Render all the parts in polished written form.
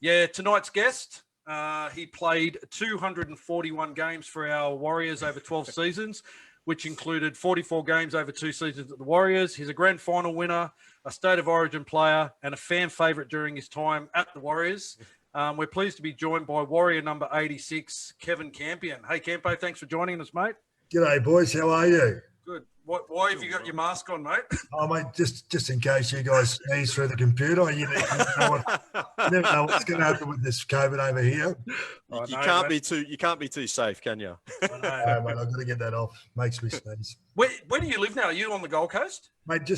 Yeah, tonight's guest, he played 241 games for our Warriors over 12 seasons, which included 44 games over 2 seasons at the Warriors. He's a grand final winner, a State of Origin player, and a fan favourite during his time at the Warriors. We're pleased to be joined by Warrior number 86, Kevin Campion. Hey, Campo, thanks for joining us, mate. G'day, boys. How are you? Good. Why have you got your mask on, mate? Oh, mate, just in case you guys sneeze through the computer. You never know what's going to happen with this COVID over here. You can't be too safe, can you? I know, mate. I've got to get that off. Makes me sneeze. Where do you live now? Are you on the Gold Coast? Mate,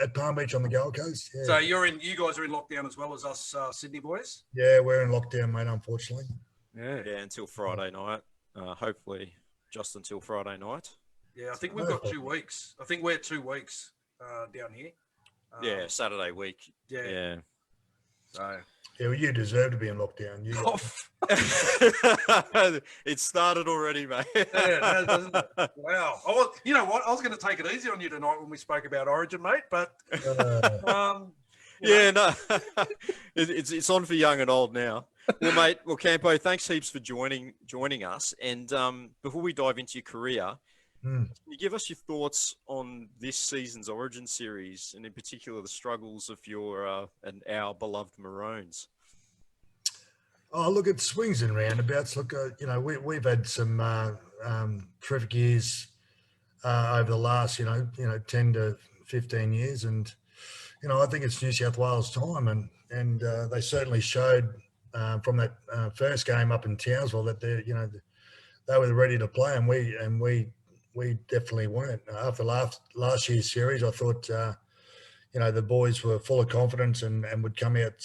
at Palm Beach on the Gold Coast. Yeah. So you guys are in lockdown as well as us Sydney boys? Yeah, we're in lockdown, mate, unfortunately. Yeah, until Friday night. Hopefully just until Friday night. Yeah, I think we've got 2 weeks. I think we're 2 weeks down here. Saturday week. Yeah. So. Yeah, well, you deserve to be in lockdown. It started already, mate. Yeah, doesn't it? Wow. You know what? I was going to take it easy on you tonight when we spoke about Origin, mate. But it's on for young and old now. Well, mate. Well, Campo, thanks heaps for joining us. And before we dive into your career, can you give us your thoughts on this season's Origin series, and in particular the struggles of your and our beloved Maroons? Oh, look, it swings and roundabouts. Look, we've had some terrific years over the last, 10 to 15 years, and I think it's New South Wales time, and they certainly showed from that first game up in Townsville that they were ready to play, and we definitely weren't. After last year's series, I thought, the boys were full of confidence and would come out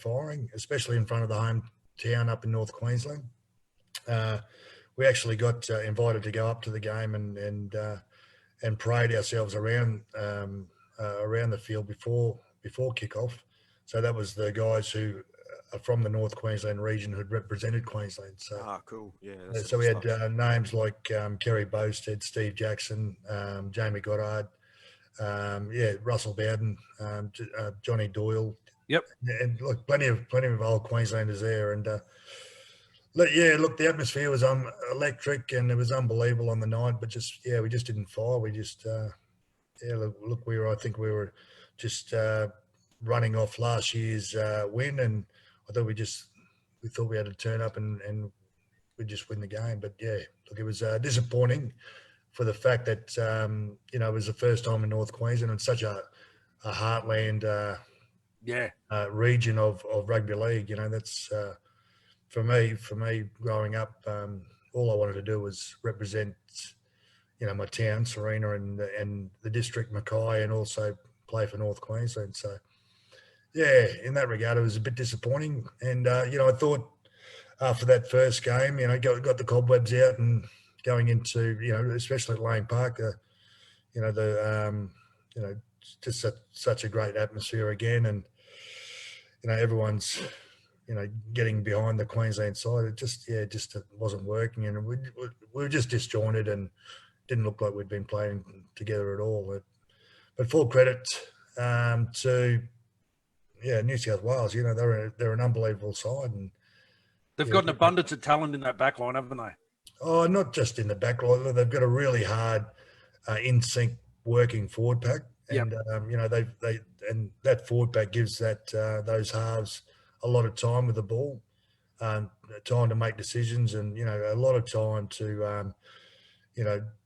firing, especially in front of the hometown up in North Queensland. We actually got invited to go up to the game and parade ourselves around the field before kickoff. So that was the guys who are from the North Queensland region who'd represented Queensland. So, cool. Yeah. So we had names like Kerry Bowstead, Steve Jackson, Jamie Goddard, Russell Bowden, Johnny Doyle. Yep. And look, plenty of old Queenslanders there. And the atmosphere was electric and it was unbelievable on the night. But we just didn't fire. We just I think we were just running off last year's win, and I thought we thought we had to turn up and we'd just win the game. But it was disappointing for the fact that it was the first time in North Queensland and such a heartland region of rugby league. That's for me growing up. All I wanted to do was represent my town, Sarina, and the district, Mackay, and also play for North Queensland. So. Yeah, in that regard, it was a bit disappointing. And, I thought after that first game, got the cobwebs out and going into, especially at Lane Park, just such a great atmosphere again. And, everyone's, getting behind the Queensland side. It just wasn't working. And we were just disjointed and didn't look like we'd been playing together at all. But full credit to... New South Wales, they're an unbelievable side. And they've got an abundance of talent in that back line, haven't they? Oh, not just in the back line. They've got a really hard, in-sync working forward pack. And, and that forward pack gives those halves a lot of time with the ball, time to make decisions and, a lot of time to,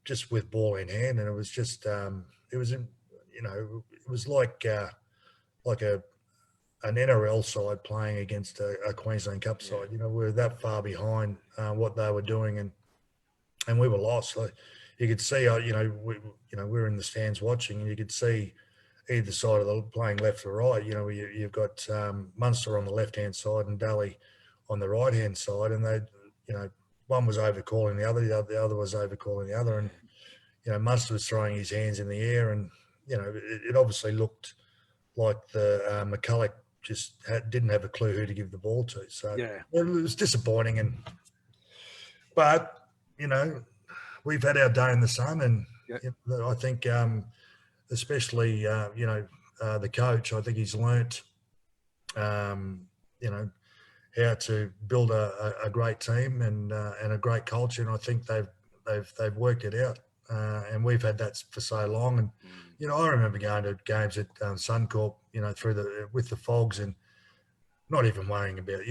just with ball in hand. And it was just, it was like an NRL side playing against a Queensland Cup side. We were that far behind what they were doing, and we were lost. So you could see, we were in the stands watching, and you could see either side of the playing left or right. You've got Munster on the left hand side and Daly on the right hand side, and they, one was overcalling the other was overcalling the other, and Munster was throwing his hands in the air, and it obviously looked like the McCulloch just didn't have a clue who to give the ball to. So it was disappointing. But we've had our day in the sun, and I think especially the coach, I think he's learnt how to build a great team and a great culture. And I think they've worked it out. And we've had that for so long. And, I remember going to games at Suncorp, with the fogs and not even worrying about,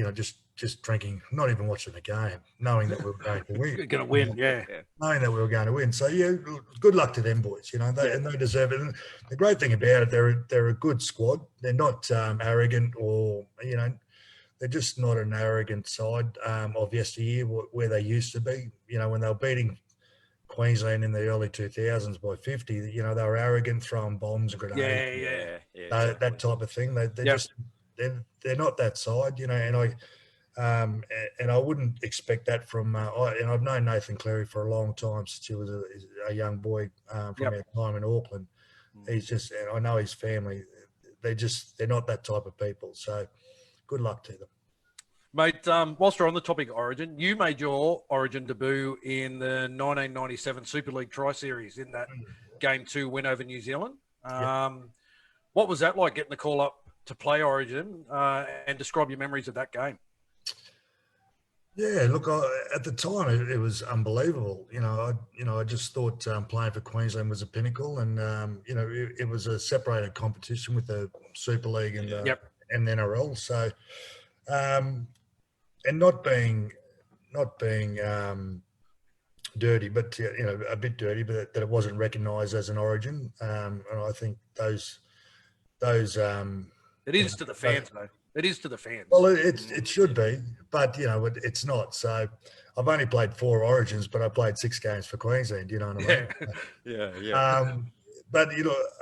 just drinking, not even watching the game, knowing that we were going to win. You're going to win, yeah. Knowing that we were going to win. So, good luck to them boys, and they deserve it. And the great thing about it, they're a good squad. They're not arrogant or, they're just not an arrogant side of yesteryear where they used to be. When they were beating Queensland in the early 2000s by 50, they were arrogant, throwing bombs and grenades. Yeah, Exactly. That type of thing. They're not that side, and I wouldn't expect that from. And I've known Nathan Cleary for a long time since he was a young boy from our time in Auckland. He's just, and I know his family. They're not that type of people. So, good luck to them. Mate, whilst we're on the topic of Origin, you made your Origin debut in the 1997 Super League Tri-Series in that Game 2 win over New Zealand. What was that like, getting the call up to play Origin, and describe your memories of that game? Yeah, look, at the time it was unbelievable. I just thought playing for Queensland was a pinnacle, and it was a separated competition with the Super League and the NRL. So, and not being dirty, but a bit dirty, but that it wasn't recognised as an Origin. And I think those. It is to the fans, though. It is to the fans. Well, it should be, but it's not. So I've only played 4 Origins, but I played 6 games for Queensland. You know what I mean? Yeah. But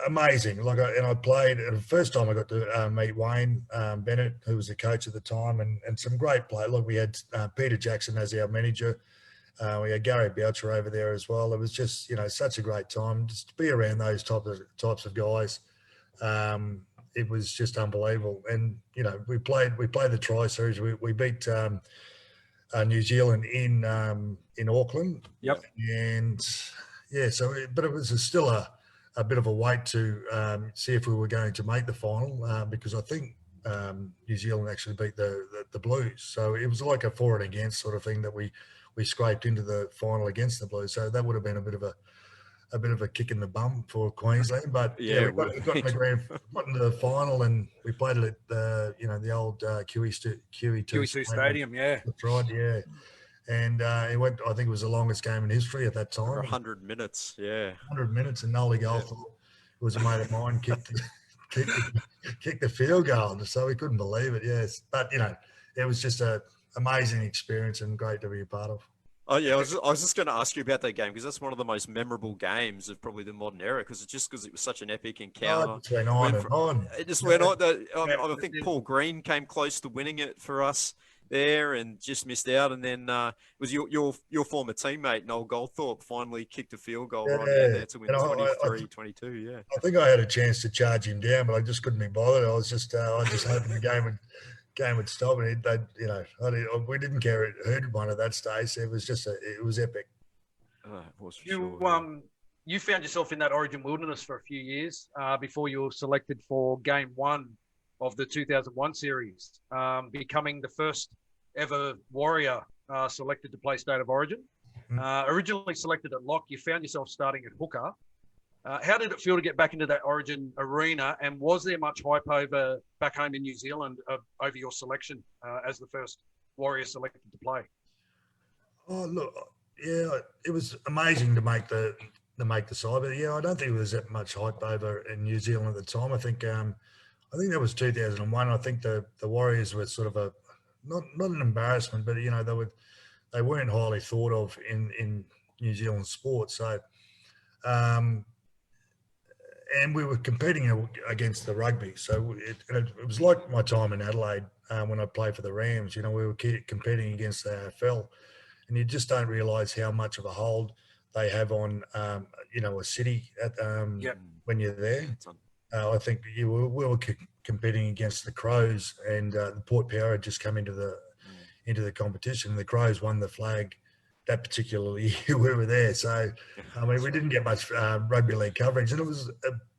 amazing. I played. And the first time I got to meet Wayne Bennett, who was the coach at the time, and some great players. Look, we had Peter Jackson as our manager. We had Gary Boucher over there as well. It was just such a great time just to be around those types of guys. It was just unbelievable. And we played the Tri-Series. We beat New Zealand in Auckland. Yep. And but it was still a bit of a wait to see if we were going to make the final because I think New Zealand actually beat the Blues. So it was like a for and against sort of thing that we scraped into the final against the Blues. So that would have been a bit of a kick in the bum for Queensland, but we got into the final, and we played it at the old QE2 Stadium. Yeah, that's right. Yeah, and it went. I think it was the longest game in history at that time. 100 minutes. Yeah, 100 minutes, and Nolly Gold was a mate of mine kicked the field goal, so we couldn't believe it. Yes, but it was just an amazing experience and great to be a part of. Oh yeah, I was just going to ask you about that game because that's one of the most memorable games of probably the modern era because it was such an epic encounter. It just went on and on. It just went on. I think Paul Green came close to winning it for us there and just missed out. And then it was your former teammate Noel Goldthorpe finally kicked a field goal right there to win 23-22. Yeah, I think I had a chance to charge him down, but I just couldn't be bothered. I was just hoping the game would stop, and we didn't care who won at that stage. It was just it was epic. It was for you sure. You found yourself in that Origin wilderness for a few years before you were selected for Game 1 of the 2001 series, becoming the first ever Warrior selected to play State of Origin. Originally selected at lock, you found yourself starting at hooker. How did it feel to get back into that Origin arena, and was there much hype back home in New Zealand over your selection as the first Warrior selected to play? Oh, look, yeah, it was amazing to make the side, but I don't think there was that much hype over in New Zealand at the time. I think that was 2001. I think the Warriors were sort of a not an embarrassment, but they weren't highly thought of in New Zealand sports. So. And we were competing against the rugby. So it was like my time in Adelaide when I played for the Rams. We were competing against the AFL, and you just don't realise how much of a hold they have on, a city when you're there. I think we were competing against the Crows, and the Port Piara had just come into the competition. The Crows won the flag that particular year we were there. So, we didn't get much rugby league coverage. And it was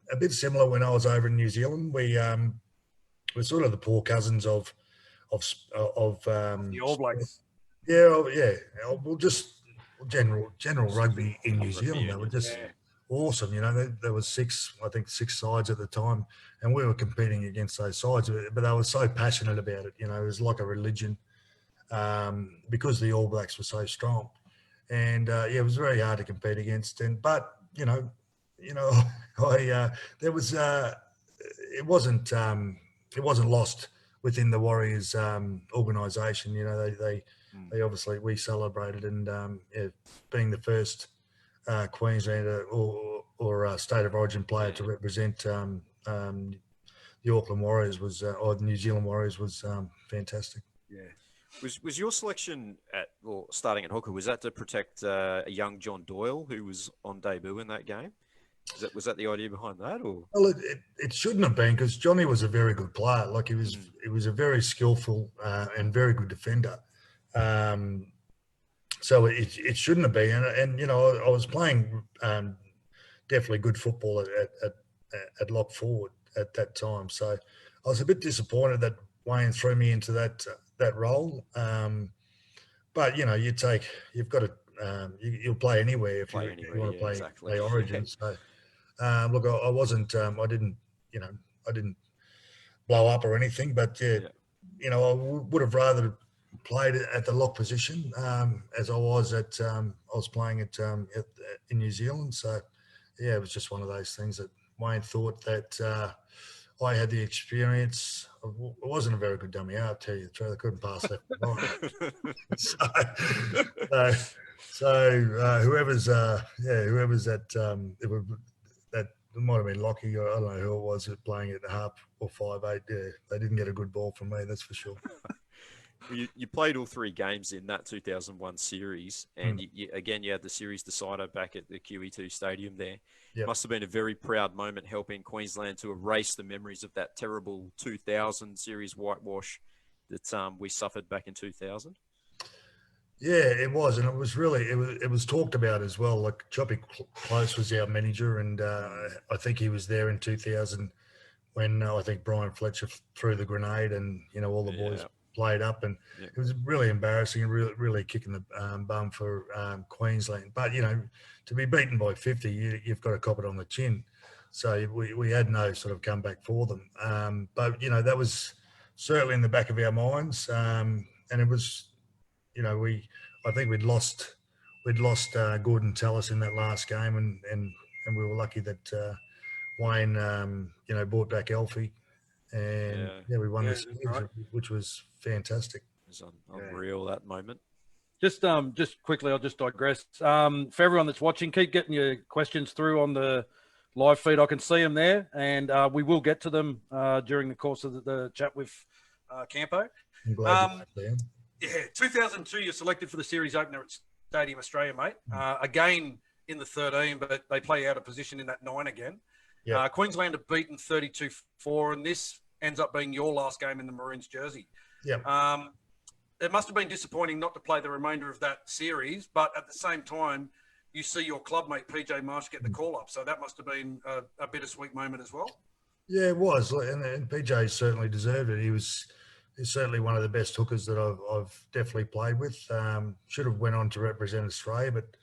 a bit similar when I was over in New Zealand. We were sort of the poor cousins of The All Blacks. Well, just general rugby in New Zealand. They were just awesome. You know, there was six sides at the time, and we were competing against those sides. But they were so passionate about it. You know, it was like a religion because the All Blacks were so strong, and it was very hard to compete against. But you know, there was it wasn't lost within the Warriors organisation. You know, they obviously, we celebrated, and being the first Queenslander or state of origin player to represent the Auckland Warriors or the New Zealand Warriors was fantastic. Yeah. Was your selection starting at hooker, was that to protect a young John Doyle who was on debut in that game? Was that the idea behind that, or? Well, it shouldn't have been, because Johnny was a very good player. Like, he was a very skillful and very good defender. So it shouldn't have been. And you know, I was playing definitely good football at lock forward at that time. So I was a bit disappointed that Wayne threw me into that role. But you know, you'll play anywhere if you want to play Origin. So look, I wasn't, I didn't blow up or anything, but you know, I would have rather played at the lock position as I was playing it in New Zealand. So yeah, it was just one of those things that Wayne thought that I had the experience. I wasn't a very good dummy, I'll tell you the truth. I couldn't pass left and right. So whoever's that it might have been Lockie, or I don't know who it was, playing at the half or 5'8". Yeah, they didn't get a good ball from me, that's for sure. You played all three games in that 2001 series, and you had the series decider back at the QE2 Stadium there. Yep. Must have been a very proud moment, helping Queensland to erase the memories of that terrible 2000 series whitewash that we suffered back in 2000. Yeah, it was, and it was really it was talked about as well. Like, Choppy Close was our manager, and I think he was there in 2000 when I think Brian Fletcher threw the grenade, and you know, all the boys played up, and it was really embarrassing and really kicking the bum for Queensland. But you know, to be beaten by 50, you've got to cop it on the chin. So we had no sort of comeback for them. But you know, that was certainly in the back of our minds, and it was. You know, I think we'd lost Gordon Tallis in that last game, and we were lucky that Wayne, you know, brought back Elfie, and we won this, which was fantastic. It was unreal, that moment. Just quickly, I'll just digress. For everyone that's watching, keep getting your questions through on the live feed. I can see them there, and we will get to them during the course of the chat with Campo. I'm glad you're there. Yeah, 2002, you're selected for the series opener at Stadium Australia, mate. Again in the 13, but they play out of position in that 9 again. Yep. Queensland have beaten 32-4, and this ends up being your last game in the Maroons jersey. Yep. It must have been disappointing not to play the remainder of that series, but at the same time, you see your clubmate PJ Marsh get the call-up, so that must have been a bittersweet moment as well. Yeah, it was, and PJ certainly deserved it. He's certainly one of the best hookers that I've definitely played with. Should have went on to represent Australia, but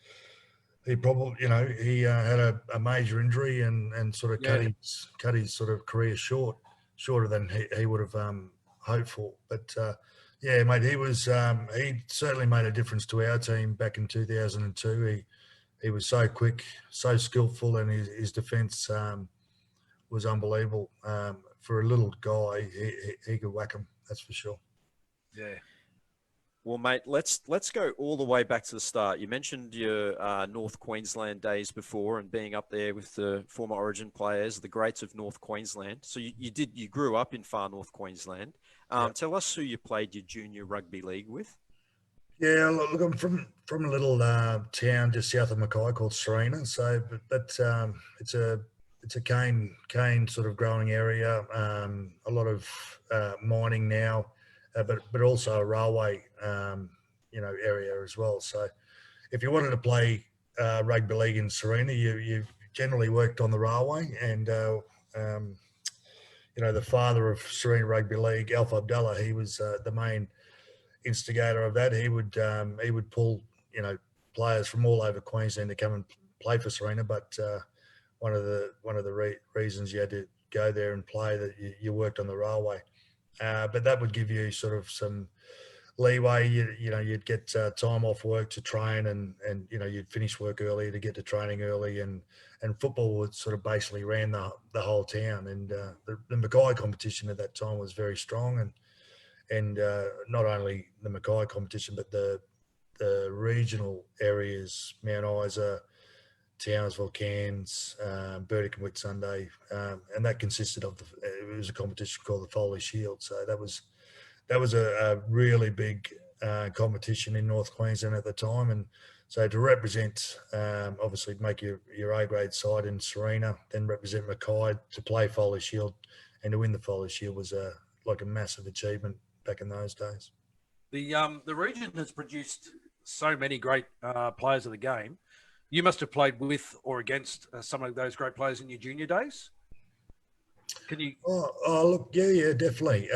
he probably, you know, he had a major injury and sort of cut his sort of career shorter than he would have hoped for. But yeah, mate, he certainly made a difference to our team back in 2002. He was so quick, so skillful, and his defence was unbelievable. For a little guy, he could whack him. That's for sure. Yeah. Well, mate, let's go all the way back to the start. You mentioned your North Queensland days before, and being up there with the former Origin players, the greats of North Queensland. So you grew up in far North Queensland. Tell us who you played your junior rugby league with. Yeah, look, I'm from a little town just south of Mackay called Sarina. So, but it's a cane sort of growing area. A lot of mining now, but also a railway, area as well. So, if you wanted to play rugby league in Sarina, you generally worked on the railway, and the father of Sarina Rugby League, Alf Abdallah, he was the main instigator of that. He would pull, players from all over Queensland to come and play for Sarina. But one of the reasons you had to go there and play that you worked on the railway. But that would give you sort of some leeway. You'd get time off work to train, and you'd finish work early to get to training early, and football would sort of basically ran the whole town. And the Mackay competition at that time was very strong, and not only the Mackay competition, but the regional areas, Mount Isa, Townsville, Cairns, Burdick and Whitsunday, and that consisted of it was a competition called the Foley Shield. So that was a really big competition in North Queensland at the time, and so to represent, obviously make your A grade side in Sarina, then represent Mackay to play Foley Shield, and to win the Foley Shield was like a massive achievement back in those days. The region has produced so many great players of the game. You must have played with or against some of those great players in your junior days. Can you? Oh look, yeah, definitely.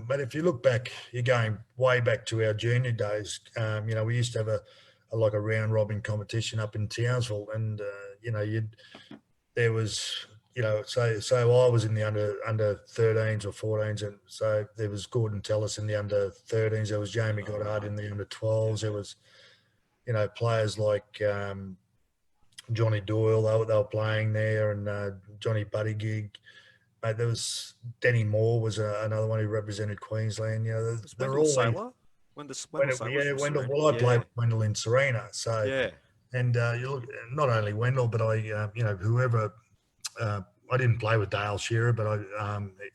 But if you look back, you're going way back to our junior days. We used to have a round robin competition up in Townsville, and there was, so I was in the under 13s or 14s, and so there was Gordon Tellis in the under 13s. There was Jamie Goddard in the under 12s. There was, players like Johnny Doyle, they were playing there, and Johnny Buttygig. Mate, there was Denny Moore was another one who represented Queensland. They're all Sailor? Wendell. Well, I played with Wendell in Sarina. So yeah, and you look, not only Wendell, but whoever. I didn't play with Dale Shearer, but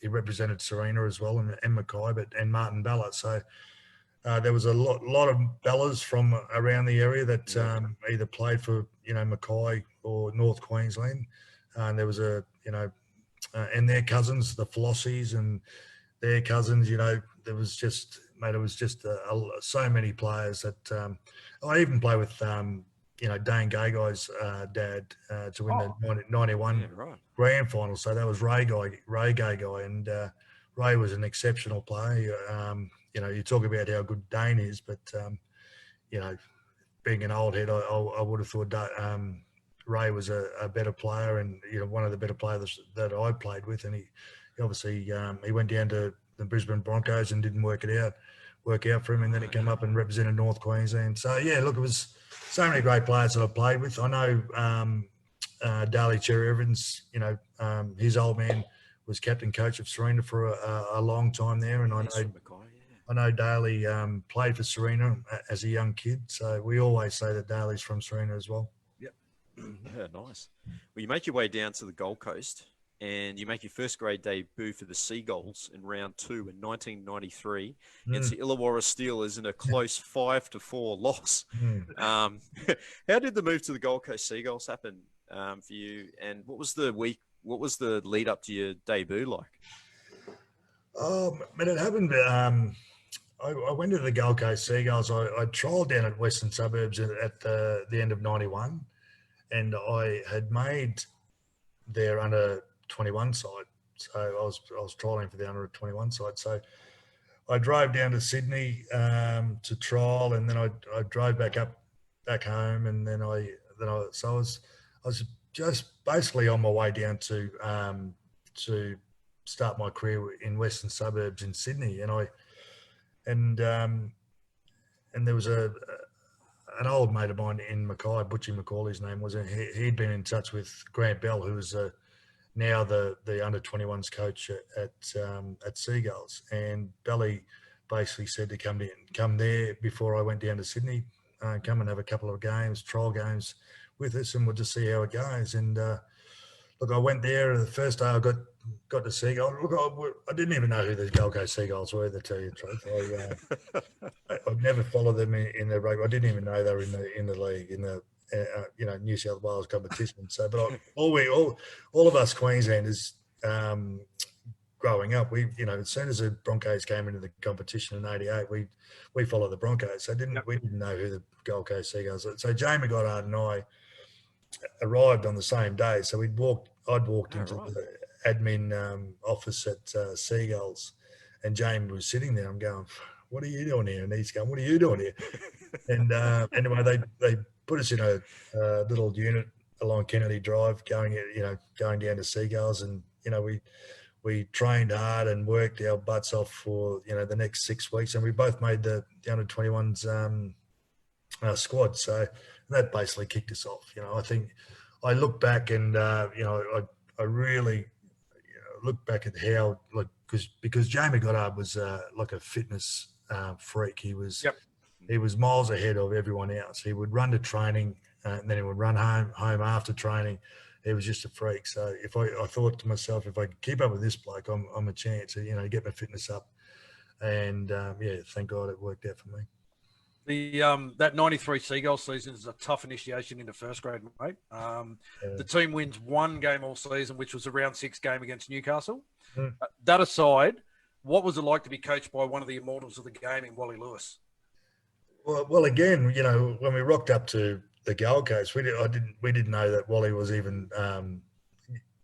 he represented Sarina as well, and Mackay, and Martin Bella. So there was a lot of Bellas from around the area that either played for Mackay or North Queensland, and there was and their cousins, the Flossies, and their cousins. There was just, mate, it was just so many players that I even play with. Dane Gaigai's dad to win the 91 grand final. So that was Ray Gaigai, and Ray was an exceptional player. You talk about how good Dane is, but being an old head, I would have thought Ray was a better player, and one of the better players that I played with. And he obviously he went down to the Brisbane Broncos and didn't work out for him, and then he came up and represented North Queensland. So yeah, look, it was so many great players that I played with. I know Daly Cherry Evans. His old man was captain coach of Sarina for a long time there, and I know Daly played for Sarina as a young kid. So we always say that Daly's from Sarina as well. Yeah, nice. Well, you make your way down to the Gold Coast, and you make your first grade debut for the Seagulls in round 2 in 1993 against the Illawarra Steelers in a close 5-4 loss. How did the move to the Gold Coast Seagulls happen for you, and what was the lead up to your debut like? It happened. I went to the Gold Coast Seagulls. I trialled down at Western Suburbs at the end of 91. And I had made their under 21 side, so I was trialling for the under 21 side. So I drove down to Sydney to trial, and then I drove back home, and then I was just basically on my way down to start my career in Western Suburbs in Sydney, and there was an old mate of mine in Mackay, Butchie McCauley, his name was. He'd been in touch with Grant Bell, who was now the under 21s coach at Seagulls, and Belly basically said to come there before I went down to Sydney, come and have a couple of trial games with us, and we'll just see how it goes. And look, I went there. The first day I got to Seagulls. Look, I didn't even know who the Gold Coast Seagulls were, to tell you the truth. I've never followed them in the rugby. I didn't even know they were in the league, in the New South Wales competition. So, but all of us Queenslanders growing up, we as soon as the Broncos came into the competition in '88, we followed the Broncos. So we didn't know who the Gold Coast Seagulls were. So Jamie Goddard and I arrived on the same day. So I'd walked into admin office at Seagulls, and Jamie was sitting there. I'm going, "What are you doing here?" And he's going, "What are you doing here?" And anyway, they put us in a little unit along Kennedy Drive, going down to Seagulls, and we trained hard and worked our butts off for the next 6 weeks, and we both made the under 21s squad. So that basically kicked us off. I think I look back and I really look back at how because Jamie Goddard was like a fitness freak. He was he was miles ahead of everyone else. He would run to training and then he would run home after training. He was just a freak. So if I thought to myself, if I could keep up with this bloke, I'm a chance to get my fitness up. And thank God it worked out for me. That 93 Seagulls season is a tough initiation into first grade, mate. The team wins one game all season, which was a round 6 game against Newcastle. That aside, what was it like to be coached by one of the immortals of the game in Wally Lewis? Well, again, when we rocked up to the Gold Coast, we didn't know that Wally was even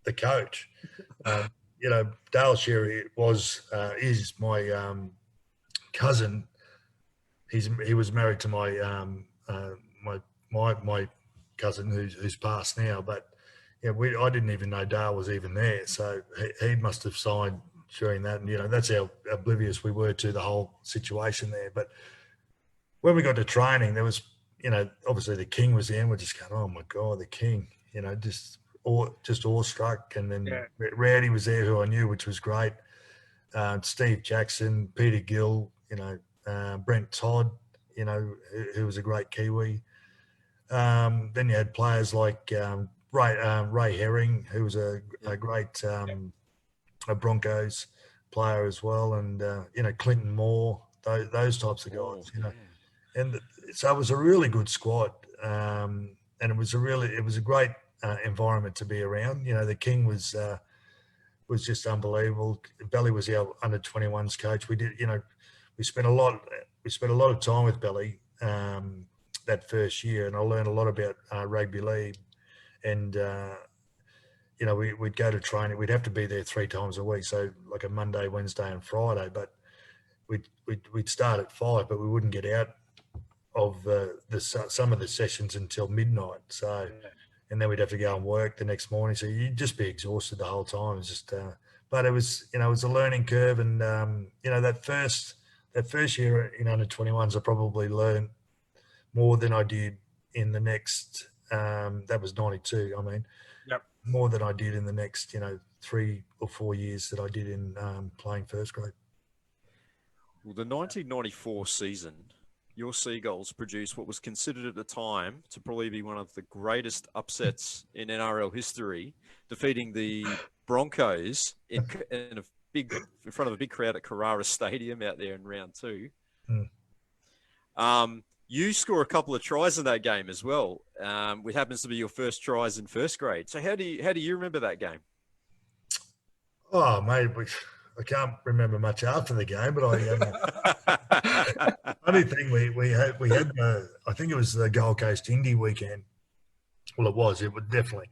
the coach. Dale Sherry is my cousin. He was married to my my cousin who's passed now, but I didn't even know Dale was even there. So he must have signed during that, and that's how oblivious we were to the whole situation there. But when we got to training, there was obviously the King was there, and we're just going, oh my God, the King, just awestruck. And then Rowdy was there, who I knew, which was great. Steve Jackson, Peter Gill, Brent Todd, who was a great Kiwi. Then you had players like Ray Herring, who was a great a Broncos player as well, and Clinton Moore, those types of guys. And so it was a really good squad, and it was a great environment to be around. The King was just unbelievable. Belly was our under 21s coach. We spent a lot of time with Belly that first year, and I learned a lot about rugby league. And we'd go to training. We'd have to be there 3 times a week, so like a Monday, Wednesday, and Friday. But we'd start at 5, but we wouldn't get out of some of the sessions until midnight. So, and then we'd have to go and work the next morning. So you'd just be exhausted the whole time. It was just, but it was it was a learning curve, and that first year in under 21s, I probably learned more than I did in the next. That was 92. I mean, more than I did in the next 3 or 4 years that I did in playing first grade. Well, the 1994 season, your Seagulls produced what was considered at the time to probably be one of the greatest upsets in NRL history, defeating the Broncos in front of a big crowd at Carrara Stadium out there in round 2. You score a couple of tries in that game as well, which happens to be your first tries in first grade. So how do you remember that game? Oh, mate, I can't remember much after the game, but funny thing, we had I think it was the Gold Coast Indie weekend. Well, it was definitely,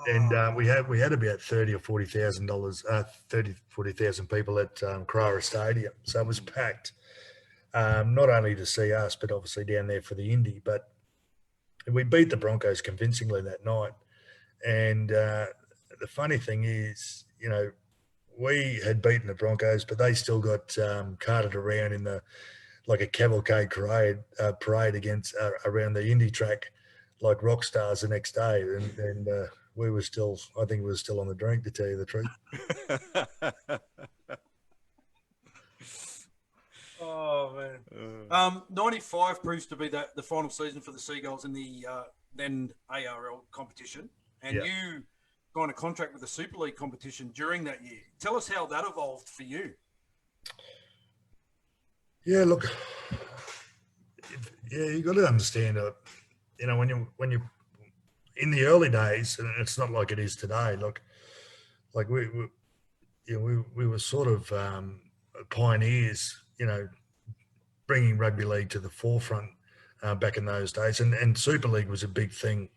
and we had about $30,000 or $40,000, 40,000 people at Carrara Stadium, so it was packed. Not only to see us, but obviously down there for the Indy. But we beat the Broncos convincingly that night. And the funny thing is, we had beaten the Broncos, but they still got carted around in like a cavalcade parade against around the Indy track, like rock stars the next day. And we were still, I think we were still on the drink, to tell you the truth. Oh man! 95 proves to be the final season for the Seagulls in the then ARL competition, and you signed a contract with the Super League competition during that year. Tell us how that evolved for you. Yeah, look, you got to understand that. When you in the early days, and it's not like it is today. Like we were sort of pioneers. Bringing rugby league to the forefront back in those days, and Super League was a big thing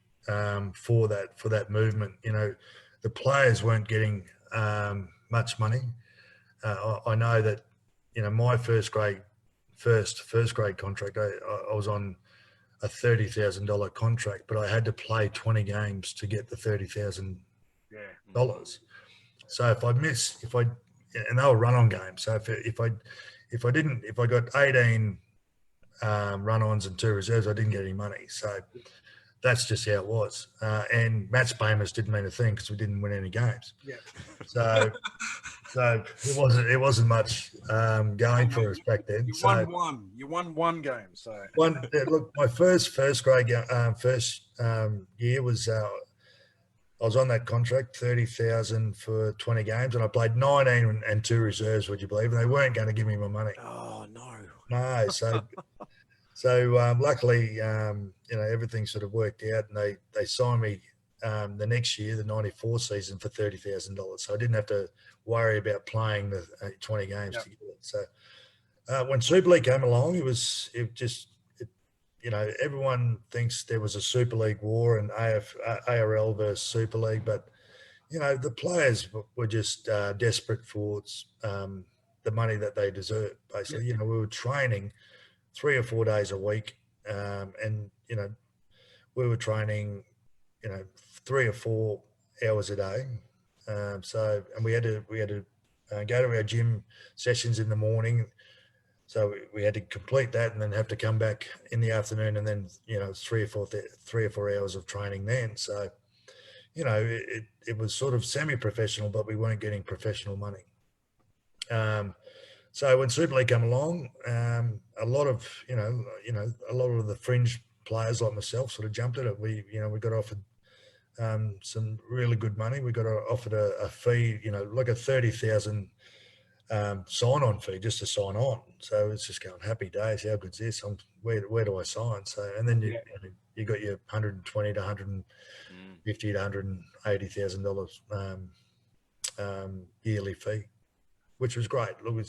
for that movement. The players weren't getting much money. I know that, my first grade contract, I was on a $30,000 contract, but I had to play 20 games to get the $30,000. So and they were run-on games. So if I got 18 run-ons and 2 reserves, I didn't get any money. So that's just how it was. And match payments didn't mean a thing because we didn't win any games. Yeah. So it wasn't much going for us back then. You won one game. So look, my first grade year was I was on that contract, 30,000 for 20 games, and I played 19 and 2 reserves. Would you believe? And they weren't going to give me my money. Oh no. No. So luckily, everything sort of worked out, and they signed me the next year, the '94 season, for $30,000. So I didn't have to worry about playing the 20 games to get it. So when Super League came along, everyone thinks there was a Super League war and ARL versus Super League, but the players were just desperate for the money that they deserve. Basically, we were training 3 or 4 days a week, and we were training 3 or 4 hours a day. And we had to go to our gym sessions in the morning. So we had to complete that and then have to come back in the afternoon, and then 3 or 4 hours of training then. So it was sort of semi-professional, but we weren't getting professional money. So when Super League came along, a lot of the fringe players like myself sort of jumped at it. We got offered some really good money. We got offered a fee, like a 30,000 sign-on fee just to sign on. So it's just going, happy days. How good's this? Where do I sign? So, and then you got your 120 to 150 to $180,000 yearly fee, which was great. Look, it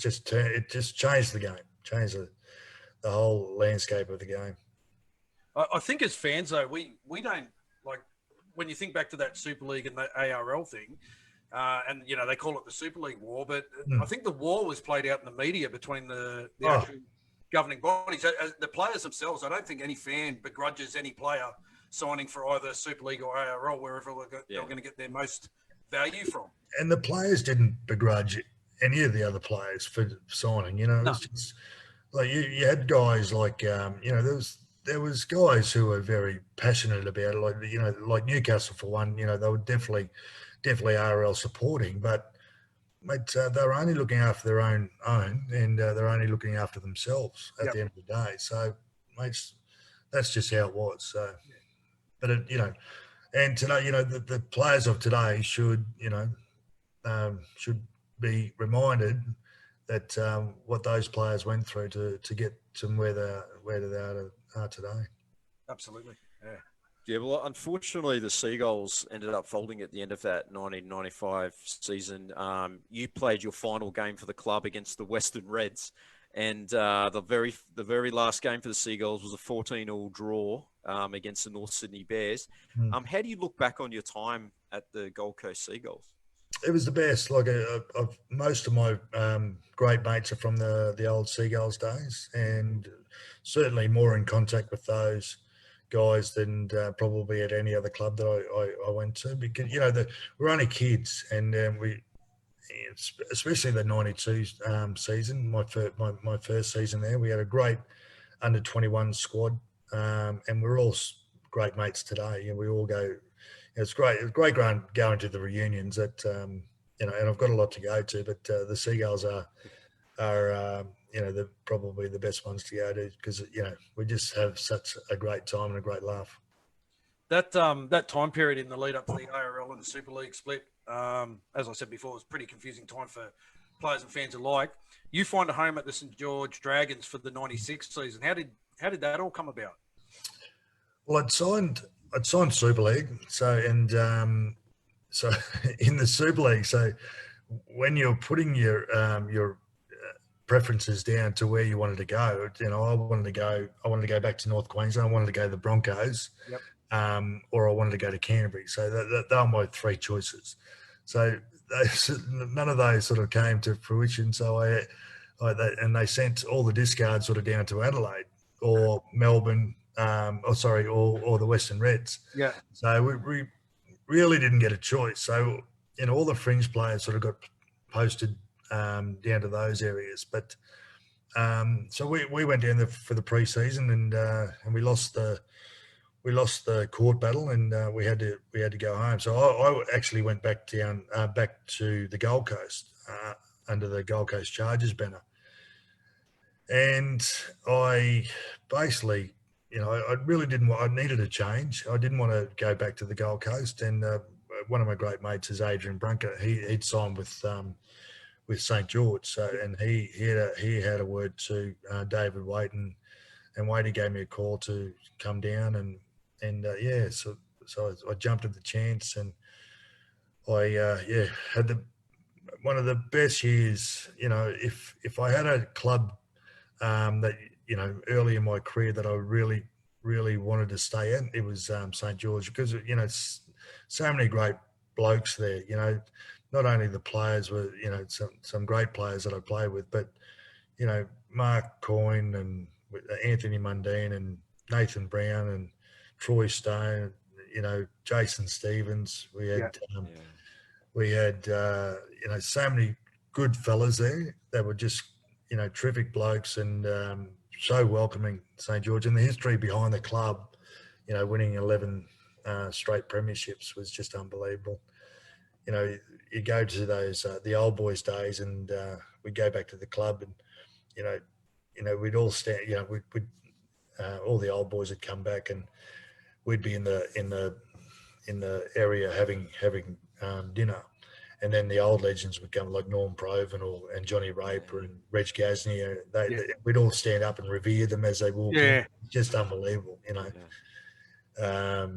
just changed the game, changed the whole landscape of the game. I think as fans though, we don't like when you think back to that Super League and the ARL thing. And they call it the Super League war, but I think the war was played out in the media between the actual governing bodies. The players themselves, I don't think any fan begrudges any player signing for either Super League or ARL, wherever they're going to get their most value from. And the players didn't begrudge any of the other players for signing. It was just like you had guys like there was guys who were very passionate about it, like Newcastle for one. They were definitely RL supporting, but mate, they were only looking after their own, and they're only looking after themselves at the end of the day. So, mates, that's just how it was. So, but and today, the players of today should be reminded that what those players went through to get to where they are today. Absolutely, yeah. Yeah, well, unfortunately, the Seagulls ended up folding at the end of that 1995 season. You played your final game for the club against the Western Reds, and the very last game for the Seagulls was a 14-all draw against the North Sydney Bears. How do you look back on your time at the Gold Coast Seagulls? It was the best. Like most of my great mates are from the old Seagulls days, and certainly more in contact with those guys than probably at any other club that I went to, because we're only kids, and especially the '92 season, my first season there, we had a great under 21 squad, and we're all great mates today. We all go. It's great. It's great going to the reunions and I've got a lot to go to, but the Seagulls are probably the best ones to go to, because we just have such a great time and a great laugh. That time period in the lead up to the ARL and the Super League split, as I said before, was a pretty confusing time for players and fans alike. You find a home at the St George Dragons for the '96 season. How did that all come about? Well, I'd signed Super League, so in the Super League, so when you're putting your preferences down to where you wanted to go, I wanted to go back to North Queensland. I wanted to go to the Broncos, or I wanted to go to Canterbury. So that were my 3 choices. So none of those sort of came to fruition. So they sent all the discards sort of down to Adelaide or Melbourne, or the Western Reds. Yeah. So we really didn't get a choice. So all the fringe players sort of got posted down to those areas. But so we went down there for the pre-season and we lost the court battle and we had to go home. So I actually went back to the Gold Coast under the Gold Coast Chargers banner, and I basically, I really didn't. I needed a change. I didn't want to go back to the Gold Coast, and one of my great mates is Adrian Brunker. He'd signed with St George, so and he had a word to David Waite, and Waite gave me a call to come down so I jumped at the chance, and I had one of the best years. If I had a club that early in my career that I really wanted to stay in, it was St George, because so many great blokes there. Not only the players were some great players that I played with, but Mark Coyne and Anthony Mundine and Nathan Brown and Troy Stone, Jason Stevens. We had so many good fellas there that were just terrific blokes, and so welcoming, St George. And the history behind the club, winning 11 straight premierships was just unbelievable. You go to those the old boys days, and we'd go back to the club, and we'd all stand. We'd all the old boys would come back, and we'd be in the area having dinner. And then the old legends would come, like Norm Proven and Johnny Raper and Reg Gasnier. We'd all stand up and revere them as they walked in. Just unbelievable,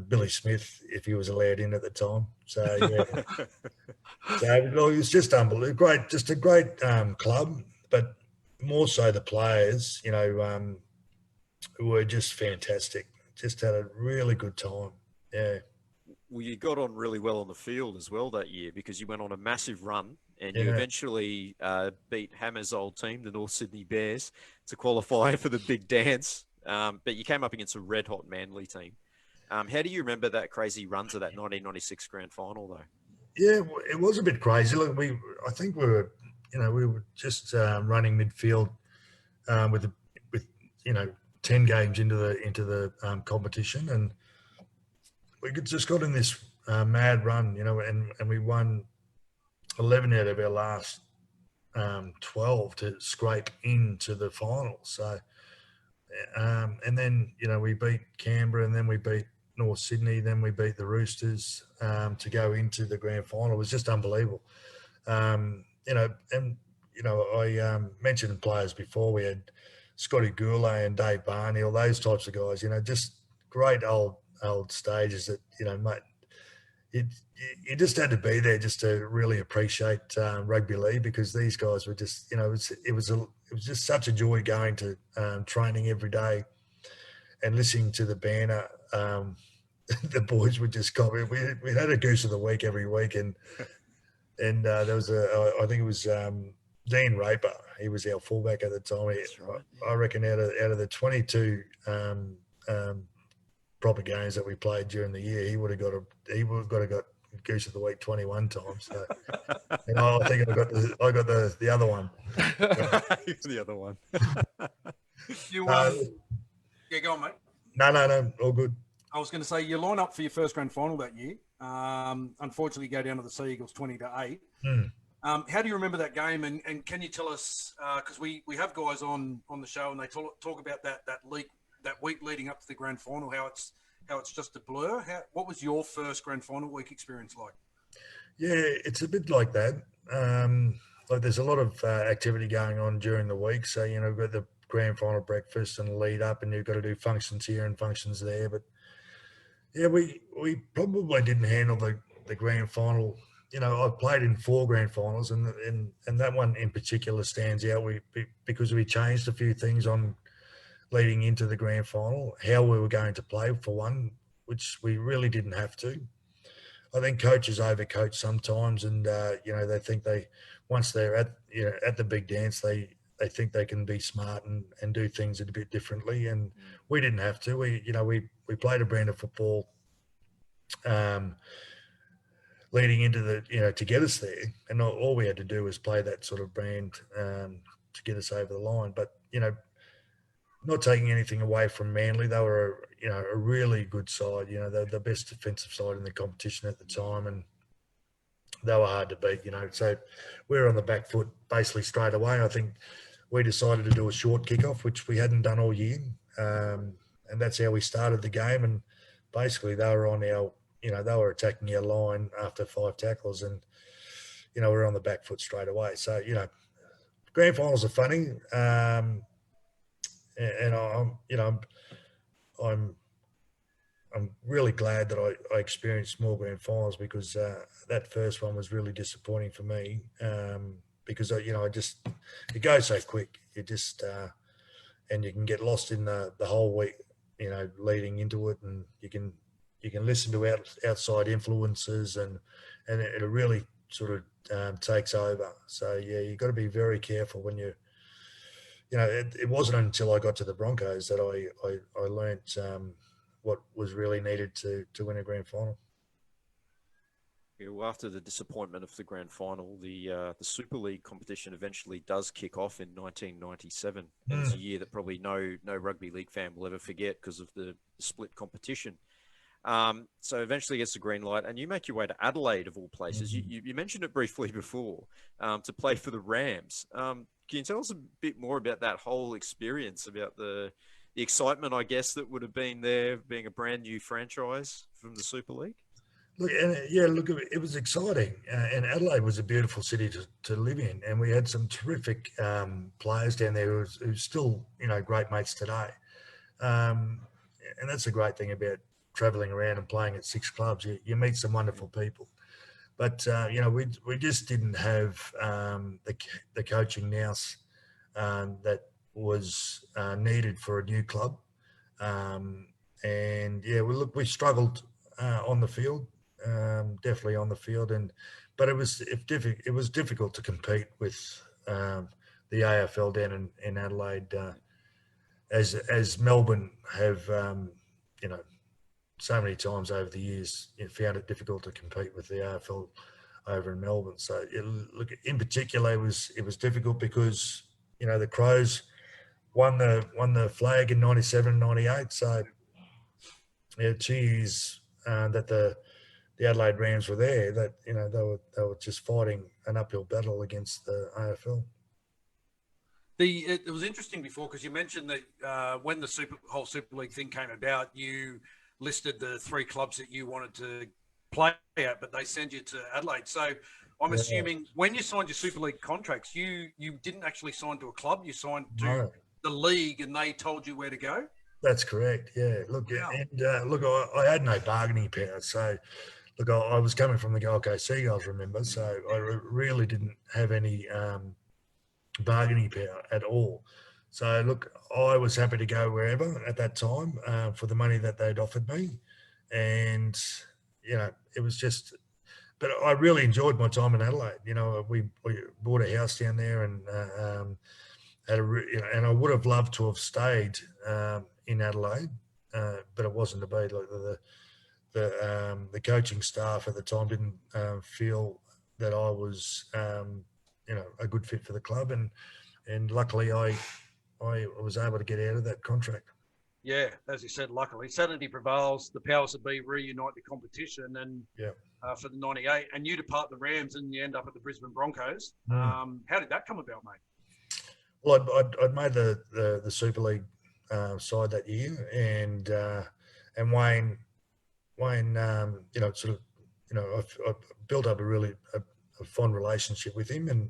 Billy Smith, if he was allowed in at the time. So, yeah. So it was just unbelievable. Great, just a great club, but more so the players, were just fantastic. Just had a really good time. Yeah. Well, you got on really well on the field as well that year, because you went on a massive run and you eventually beat Hammer's old team, the North Sydney Bears, to qualify for the big dance. But you came up against a red-hot Manly team. How do you remember that crazy run to that 1996 grand final, though? Yeah, it was a bit crazy. Look, I think we were just running midfield with 10 games into the competition, and we just got in this mad run, and we won 11 out of our last 12 to scrape into the final. So, and then, we beat Canberra, and then we beat North Sydney, then we beat the Roosters to go into the grand final. It was just unbelievable. I mentioned players before. We had Scotty Gourlay and Dave Barney, all those types of guys, just great old stages that, mate, you just had to be there just to really appreciate rugby league, because these guys were just, it was just such a joy going to training every day and listening to the banner. The boys would just comment. We had a goose of the week every week, and there was I think it was Dean Raper. He was our fullback at the time. Right. I reckon out of the 22 proper games that we played during the year, he would have got goose of the week 21 times. So, and I think I got the other one. The other one. Go on, mate. No, all good. I was going to say, you line up for your first grand final that year. Unfortunately, go down to the Seagulls 20-8. How do you remember that game? And can you tell us, because we have guys on the show and they talk about that week leading up to the grand final, how it's just a blur. What was your first grand final week experience like? Yeah, it's a bit like that. Like there's a lot of activity going on during the week. So, we've got the grand final breakfast and lead up, and you've got to do functions here and functions there. But yeah, we probably didn't handle the grand final. I've played in 4 grand finals, and that one in particular stands out. Because we changed a few things on leading into the grand final, how we were going to play for one, which we really didn't have to. I think coaches overcoach sometimes, and they think once they're at the big dance, they think they can be smart and do things a bit differently. And we didn't have to. We played a brand of football leading into to get us there, and all we had to do was play that sort of brand to get us over the line. But not taking anything away from Manly, they were a really good side. They're the best defensive side in the competition at the time, and they were hard to beat. So we were on the back foot basically straight away. I think we decided to do a short kickoff, which we hadn't done all year, and that's how we started the game. And basically, they were on our, they were attacking our line after 5 tackles, and we're on the back foot straight away. So grand finals are funny. And I'm really glad that I experienced more grand finals, because that first one was really disappointing for me, because it goes so quick. And you can get lost in the whole week, leading into it, and you can listen to outside influences, and it really sort of takes over. So yeah, you've got to be very careful when you. It wasn't until I got to the Broncos that I learnt what was really needed to win a grand final. Yeah, well, after the disappointment of the grand final, the Super League competition eventually does kick off in 1997. And it's a year that probably no rugby league fan will ever forget because of the split competition. So eventually gets the green light, and you make your way to Adelaide, of all places. You mentioned it briefly before, to play for the Rams. Can you tell us a bit more about that whole experience, about the excitement, I guess, that would have been there, being a brand new franchise from the Super League? Look, it was exciting, and Adelaide was a beautiful city to live in, and we had some terrific players down there who still, great mates today. And that's the great thing about travelling around and playing at 6 clubs. You meet some wonderful people. But, we just didn't have the coaching nous that was needed for a new club. We struggled on the field, definitely on the field. But it was difficult to compete with the AFL down in Adelaide, as Melbourne have, so many times over the years, found it difficult to compete with the AFL over in Melbourne. So, in particular, it was difficult because the Crows won the flag in 97, 98. So, 2 years that the Adelaide Rams were there, that they were just fighting an uphill battle against the AFL. It was interesting before, because you mentioned that when the whole Super League thing came about, you listed the 3 clubs that you wanted to play at, but they send you to Adelaide. So I'm assuming when you signed your Super League contracts, you didn't actually sign to a club, you signed to the league, and they told you where to go? That's correct, yeah. Look, I had no bargaining power. So, I was coming from the Gold Coast Seagulls, remember? So I really didn't have any bargaining power at all. So, I was happy to go wherever at that time for the money that they'd offered me. And, it was just – but I really enjoyed my time in Adelaide. We bought a house down there, and and I would have loved to have stayed in Adelaide, but it wasn't to be. The coaching staff at the time didn't feel that I was, a good fit for the club. And luckily I was able to get out of that contract. Yeah, as you said, luckily. Sanity prevails, the powers that be reunite the competition, and for the 98, and you depart the Rams and you end up at the Brisbane Broncos. How did that come about, mate? Well, I'd made the Super League side that year, and Wayne, I built up a fond relationship with him, and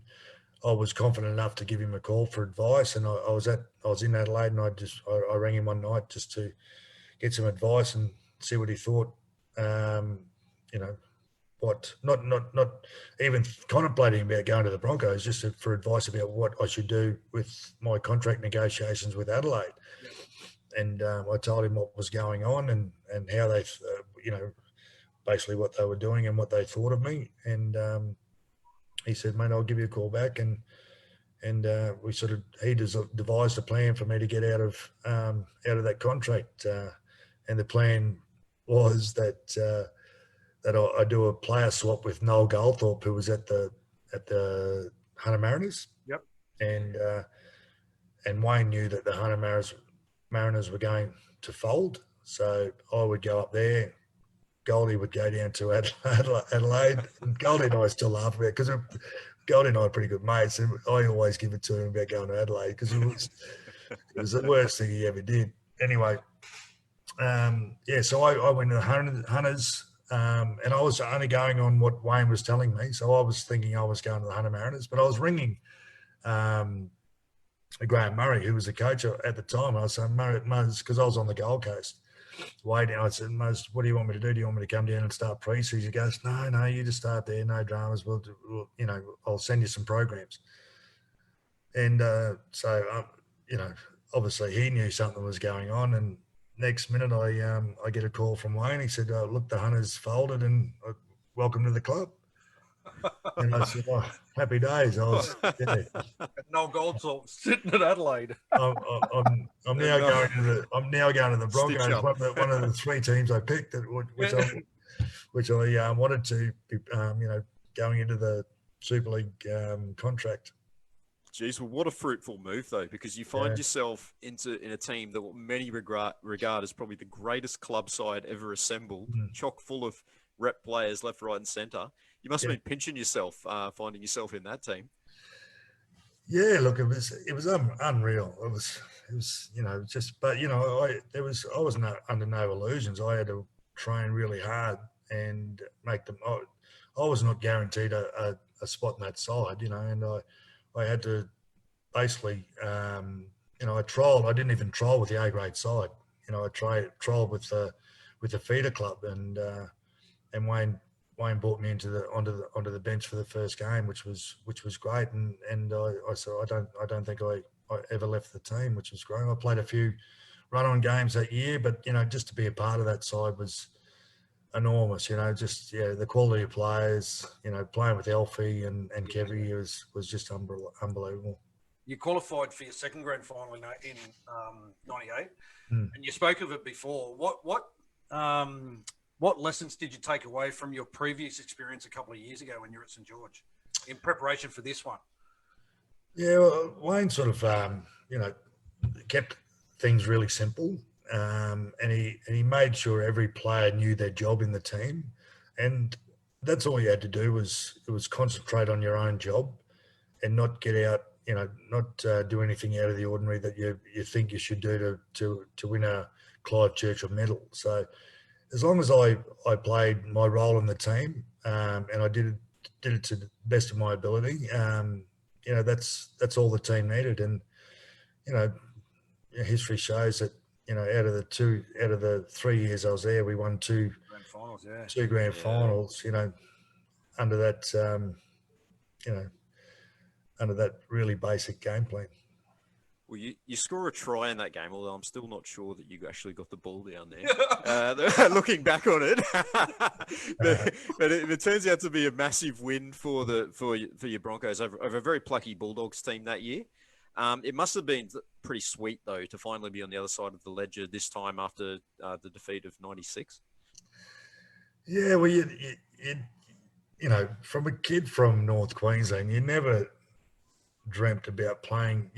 I was confident enough to give him a call for advice. And I was in Adelaide, and I rang him one night just to get some advice and see what he thought. Not even contemplating about going to the Broncos, just for advice about what I should do with my contract negotiations with Adelaide. And I told him what was going on and how they, basically what they were doing and what they thought of me. And he said, mate, I'll give you a call back. And he devised a plan for me to get out of that contract. And the plan was that I do a player swap with Noel Goldthorpe, who was at the Hunter Mariners. Yep. And Wayne knew that the Hunter Mariners were going to fold. So I would go up there. Goldie would go down to Adelaide. And Goldie and I still laugh about it because Goldie and I are pretty good mates. And I always give it to him about going to Adelaide because it was the worst thing he ever did. Anyway, so I went to the Hunters. And I was only going on what Wayne was telling me. So I was thinking I was going to the Hunter Mariners, but I was ringing Graham Murray, who was the coach at the time. I said, Muzz, because I was on the Gold Coast waiting. I said, Muzz, what do you want me to do? Do you want me to come down and start pre-season? He goes, no, you just start there. No dramas. We'll I'll send you some programs. And obviously he knew something was going on. And next minute I get a call from Wayne. He said, look, the Hunters folded and welcome to the club. And I said, oh, happy days. I was, Noel Goldthorpe sitting at Adelaide. I'm now going to the Broncos, one of the three teams I picked, which I wanted to be, going into the Super League contract. Geez, well, what a fruitful move, though, because you find yourself in a team that many regard as probably the greatest club side ever assembled, chock full of rep players left, right, and centre. You must have been pinching yourself, finding yourself in that team. Yeah, look, it was unreal. It was but I was under no illusions. I had to train really hard and make them. I was not guaranteed a spot in that side, and I had to basically, I trialled. I didn't even trial with the A-grade side. I trialled with the feeder club, and Wayne brought me onto the bench for the first game, which was great. And I said I don't think I ever left the team, which was great. I played a few run-on games that year, but just to be a part of that side was enormous. The quality of players. Playing with Elfie and Kevy was just unbelievable. You qualified for your second grand final in '98, and you spoke of it before. What lessons did you take away from your previous experience a couple of years ago when you were at St. George in preparation for this one? Yeah, well, Wayne sort of, kept things really simple, and he made sure every player knew their job in the team, and that's all you had to do was concentrate on your own job, and not get out, not do anything out of the ordinary that you think you should do to win a Clive Churchill medal. So as long as I played my role in the team, and I did it to the best of my ability, that's all the team needed. And history shows that out of the 3 years I was there, we won two grand finals. Yeah, two grand finals. Under that under that really basic game plan. Well, you score a try in that game, although I'm still not sure that you actually got the ball down there. Looking back on it, but it turns out to be a massive win for your Broncos over a very plucky Bulldogs team that year. It must have been pretty sweet though to finally be on the other side of the ledger this time after the defeat of '96. Yeah, well, from a kid from North Queensland, you never dreamt about playing.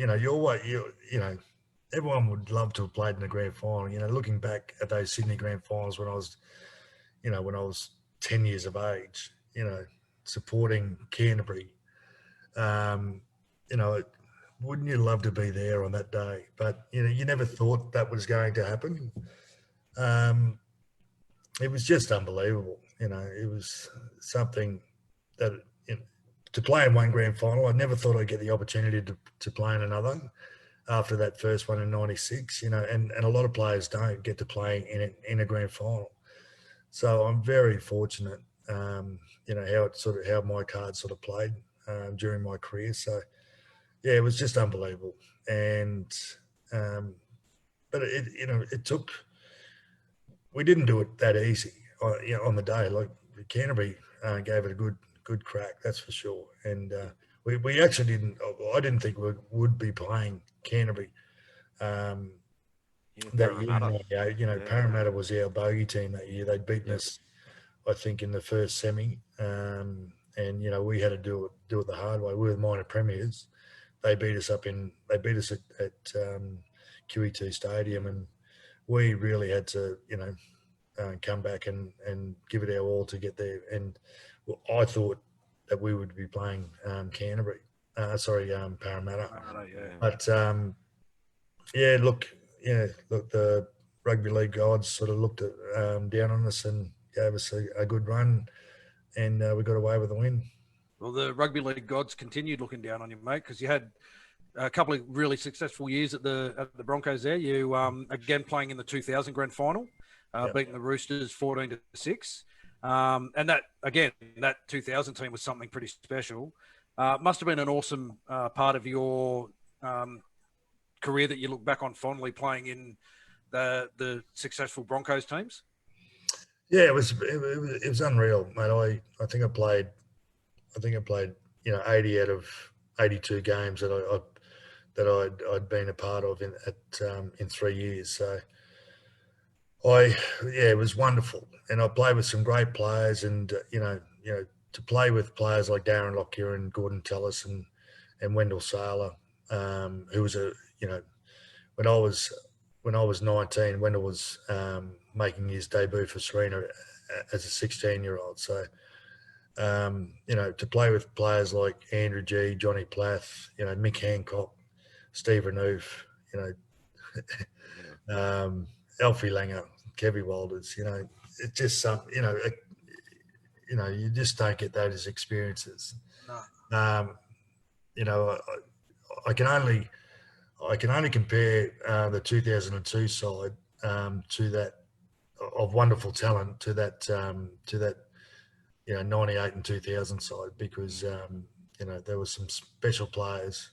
Everyone would love to have played in the grand final. Looking back at those Sydney grand finals when I was 10 years of age, supporting Canterbury, wouldn't you love to be there on that day? But you never thought that was going to happen. It was just unbelievable. It was something that to play in one grand final, I never thought I'd get the opportunity to play in another after that first one in '96. And a lot of players don't get to play in a grand final. So I'm very fortunate. How my card sort of played during my career. So yeah, it was just unbelievable. And but it took. We didn't do it that easy. on the day, like Canterbury gave it a good crack, that's for sure. And we actually didn't. I didn't think we would be playing Canterbury that year. Parramatta was our bogey team that year. They'd beaten us, I think, in the first semi, and we had to do it the hard way. We were the minor premiers. They beat us at QE2 Stadium, and we really had to come back and give it our all to get there. And I thought that we would be playing Parramatta. But look, the Rugby League gods sort of looked down on us and gave us a good run, and we got away with the win. Well, the Rugby League gods continued looking down on you, mate, because you had a couple of really successful years at the Broncos there. You again playing in the 2000 grand final, beating the Roosters 14-6. And that 2000 team was something pretty special. Must have been an awesome part of your career that you look back on fondly, playing in the successful Broncos teams. Yeah, it was unreal, mate. I think I played 80 out of 82 games that I'd been a part of in 3 years. So it was wonderful, and I played with some great players, and to play with players like Darren Lockyer and Gordon Tellis and Wendell Saylor, who was when I was 19, Wendell was making his debut for Sarina as a 16-year-old. So to play with players like Andrew G, Johnny Plath, Mick Hancock, Steve Renouf, Alfie Langer, Kevy Walters, it's just something, you just don't get those experiences. No. I can only compare the 2002 side to that of wonderful talent to that 98 and 2000 side, because there were some special players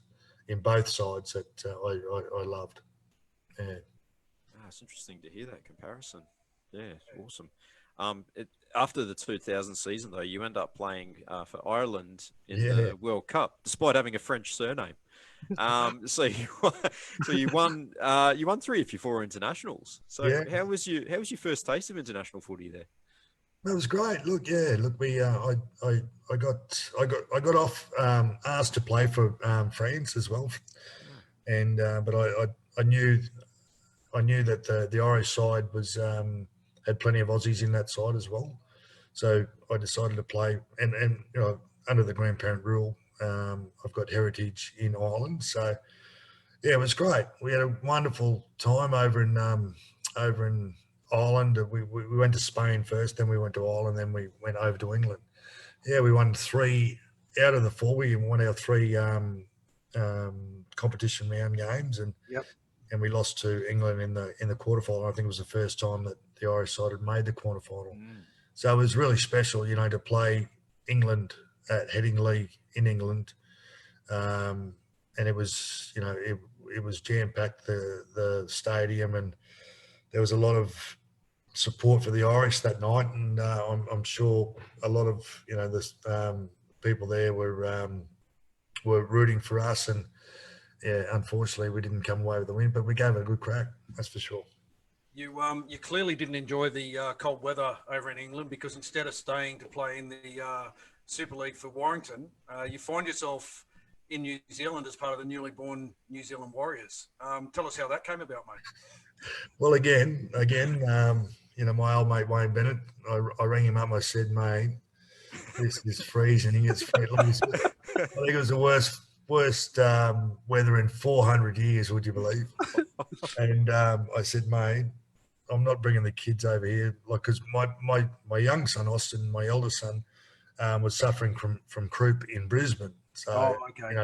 in both sides that I loved. Yeah. It's interesting to hear that comparison. Yeah, awesome. After the 2000 season, though, you end up playing for Ireland in the World Cup, despite having a French surname. So you won 3 of your 4 internationals. So how was your first taste of international footy there? It was great. Look, we I got off asked to play for France as well, and but I knew that the Irish side was had plenty of Aussies in that side as well, so I decided to play. And under the grandparent rule, I've got heritage in Ireland, so yeah, it was great. We had a wonderful time over in Ireland. We went to Spain first, then we went to Ireland, then we went over to England. Yeah, we won 3 out of the 4. We won our 3 competition round games, and we lost to England in the quarterfinal. I think it was the first time that the Irish side had made the quarterfinal. So it was really special, to play England at Headingley in England, and it was it was jam packed, the stadium, and there was a lot of support for the Irish that night, and I'm sure a lot of the people there were rooting for us, and unfortunately we didn't come away with the win, but we gave it a good crack, that's for sure. You clearly didn't enjoy the cold weather over in England, because instead of staying to play in the Super League for Warrington, you find yourself in New Zealand as part of the newly born New Zealand Warriors. Tell us how that came about, mate. Well, again, my old mate Wayne Bennett, I rang him up. I said, mate, this is freezing. It's I think it was the worst weather in 400 years. Would you believe? And I said, mate, I'm not bringing the kids over here, because my young son Austin, my eldest son, was suffering from croup in Brisbane. So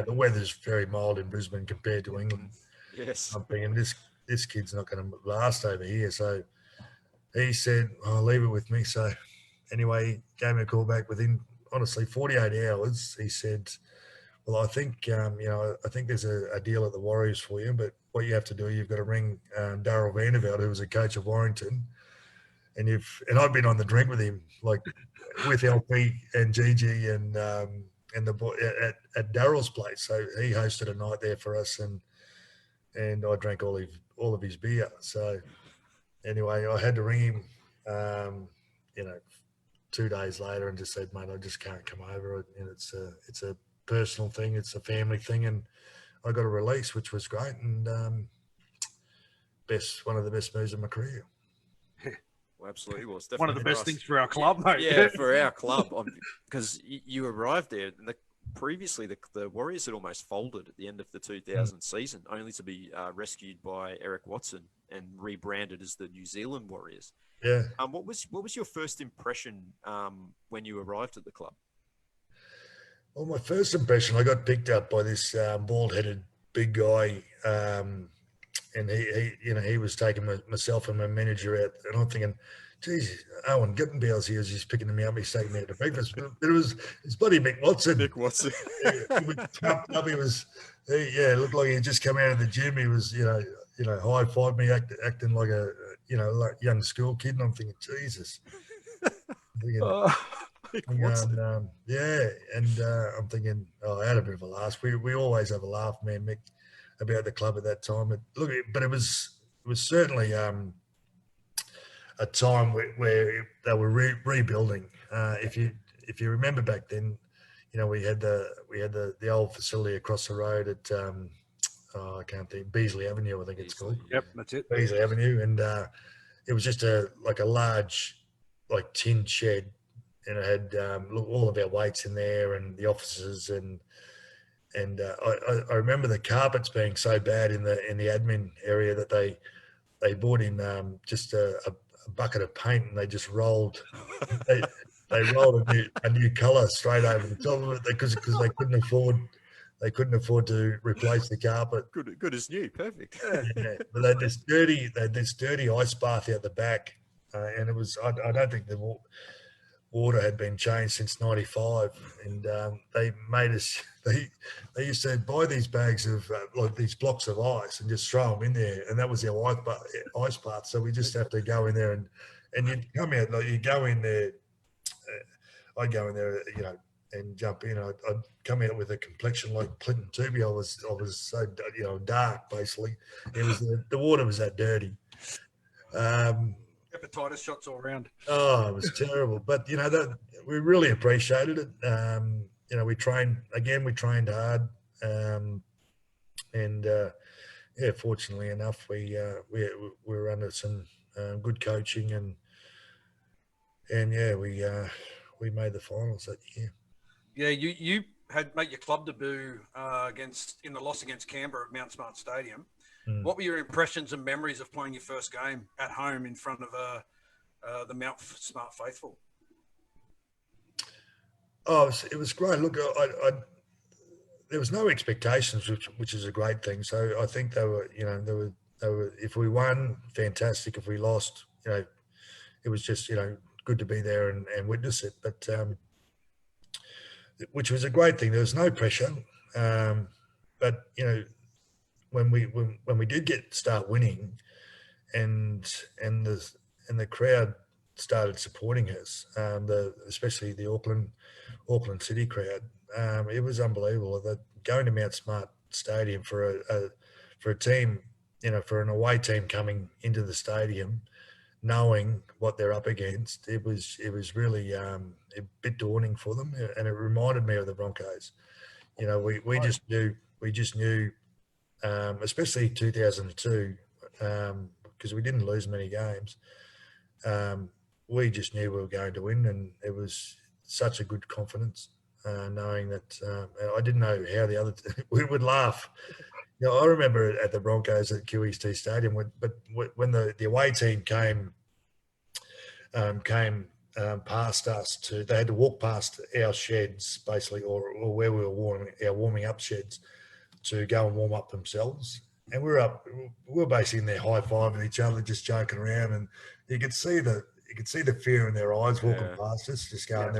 the weather's very mild in Brisbane compared to England. Yes, I'm thinking this kid's not going to last over here. So he said, I'll leave it with me. So anyway, he gave me a call back within, honestly, 48 hours. He said, well, I think, I think there's a deal at the Warriors for you, but what you have to do, you've got to ring Darryl Vanderveld, who was a coach of Warrington, and I've been on the drink with him, like with LP and Gigi and the boy at Darryl's place. So he hosted a night there for us, and I drank all of his beer. So anyway, I had to ring him, 2 days later, and just said, mate, I just can't come over. And it's a personal thing, it's a family thing, and I got a release, which was great, and one of the best moves of my career. Well, absolutely was. One of the best things for our club, mate. Yeah, for our club, because you arrived there. Previously, the Warriors had almost folded at the end of the 2000 season, only to be rescued by Eric Watson and rebranded as the New Zealand Warriors. Yeah. What was your first impression when you arrived at the club? Well, my first impression, I got picked up by this bald-headed big guy, and he was taking myself and my manager out, and I'm thinking, geez, Owen Gittenbell's here, he's picking me up, he's taking me out to breakfast. But it's bloody Mick Watson. Mick Watson. He looked like he'd just come out of the gym. He was, high-fived me, acting like a, like young school kid, and I'm thinking, Jesus. I'm thinking, I had a bit of a laugh. We always have a laugh, man, Mick, about the club at that time. But it was certainly a time where they were rebuilding. If you remember back then, we had the old facility across the road at I can't think, Beasley Avenue, I think it's called. Yep, that's it. Beasley Avenue, and it was just a large tin shed. And it had all of our weights in there, and the offices, and I remember the carpets being so bad in the admin area that they brought in just a bucket of paint, and they just rolled they rolled a new colour straight over the top of it because they couldn't afford to replace the carpet. Good as new, perfect. Yeah, but they had this dirty ice bath out the back, and it was I don't think the water had been changed since '95, and they made us. They used to buy these bags of these blocks of ice and just throw them in there, and that was our ice bath. So we just have to go in there, and you'd come out, you go in there. I'd go in there, and jump in. I'd come out with a complexion like Clinton Tooby. I was so dark, basically. It was the water was that dirty. Hepatitis shots all around. Oh, it was terrible. But we really appreciated it. We trained hard, and fortunately enough, we were under some good coaching, and we made the finals that year. Yeah, you had made your club debut in the loss against Canberra at Mount Smart Stadium. What were your impressions and memories of playing your first game at home in front of the Mount Smart faithful? Oh, it was great. Look, there was no expectations, which is a great thing. So I think they were. If we won, fantastic. If we lost, it was just good to be there and witness it. But which was a great thing. There was no pressure. But when we did start winning, and the crowd started supporting us, especially the Auckland City crowd, it was unbelievable. That going to Mount Smart Stadium for a team, for an away team coming into the stadium, knowing what they're up against, it was really a bit daunting for them, and it reminded me of the Broncos. We just knew. Especially 2002, because we didn't lose many games. We just knew we were going to win, and it was such a good confidence, knowing that I didn't know how the other we would laugh. I remember at the Broncos at QEST Stadium, but when the away team came past us, they had to walk past our sheds, basically, or where we were warming up sheds, to go and warm up themselves. And we were basically in there high-fiving each other, just joking around, and you could see the fear in their eyes walking past us, just going,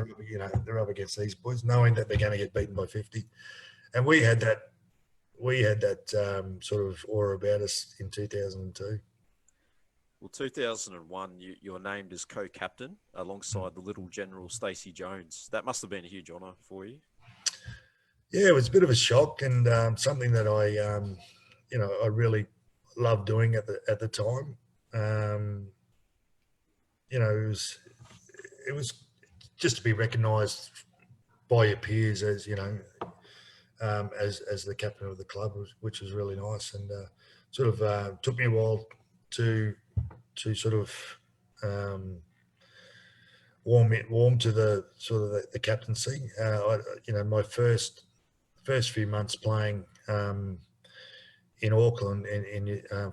they're up against these boys, knowing that they're going to get beaten by 50. And we had that sort of aura about us in 2002. Well, 2001, you're named as co-captain alongside the little General Stacey Jones. That must have been a huge honour for you. Yeah, it was a bit of a shock and something that I really loved doing at the time. It was just to be recognised by your peers as as the captain of the club, which was really nice, and took me a while to sort of warm to the sort of the captaincy. My first few months playing in Auckland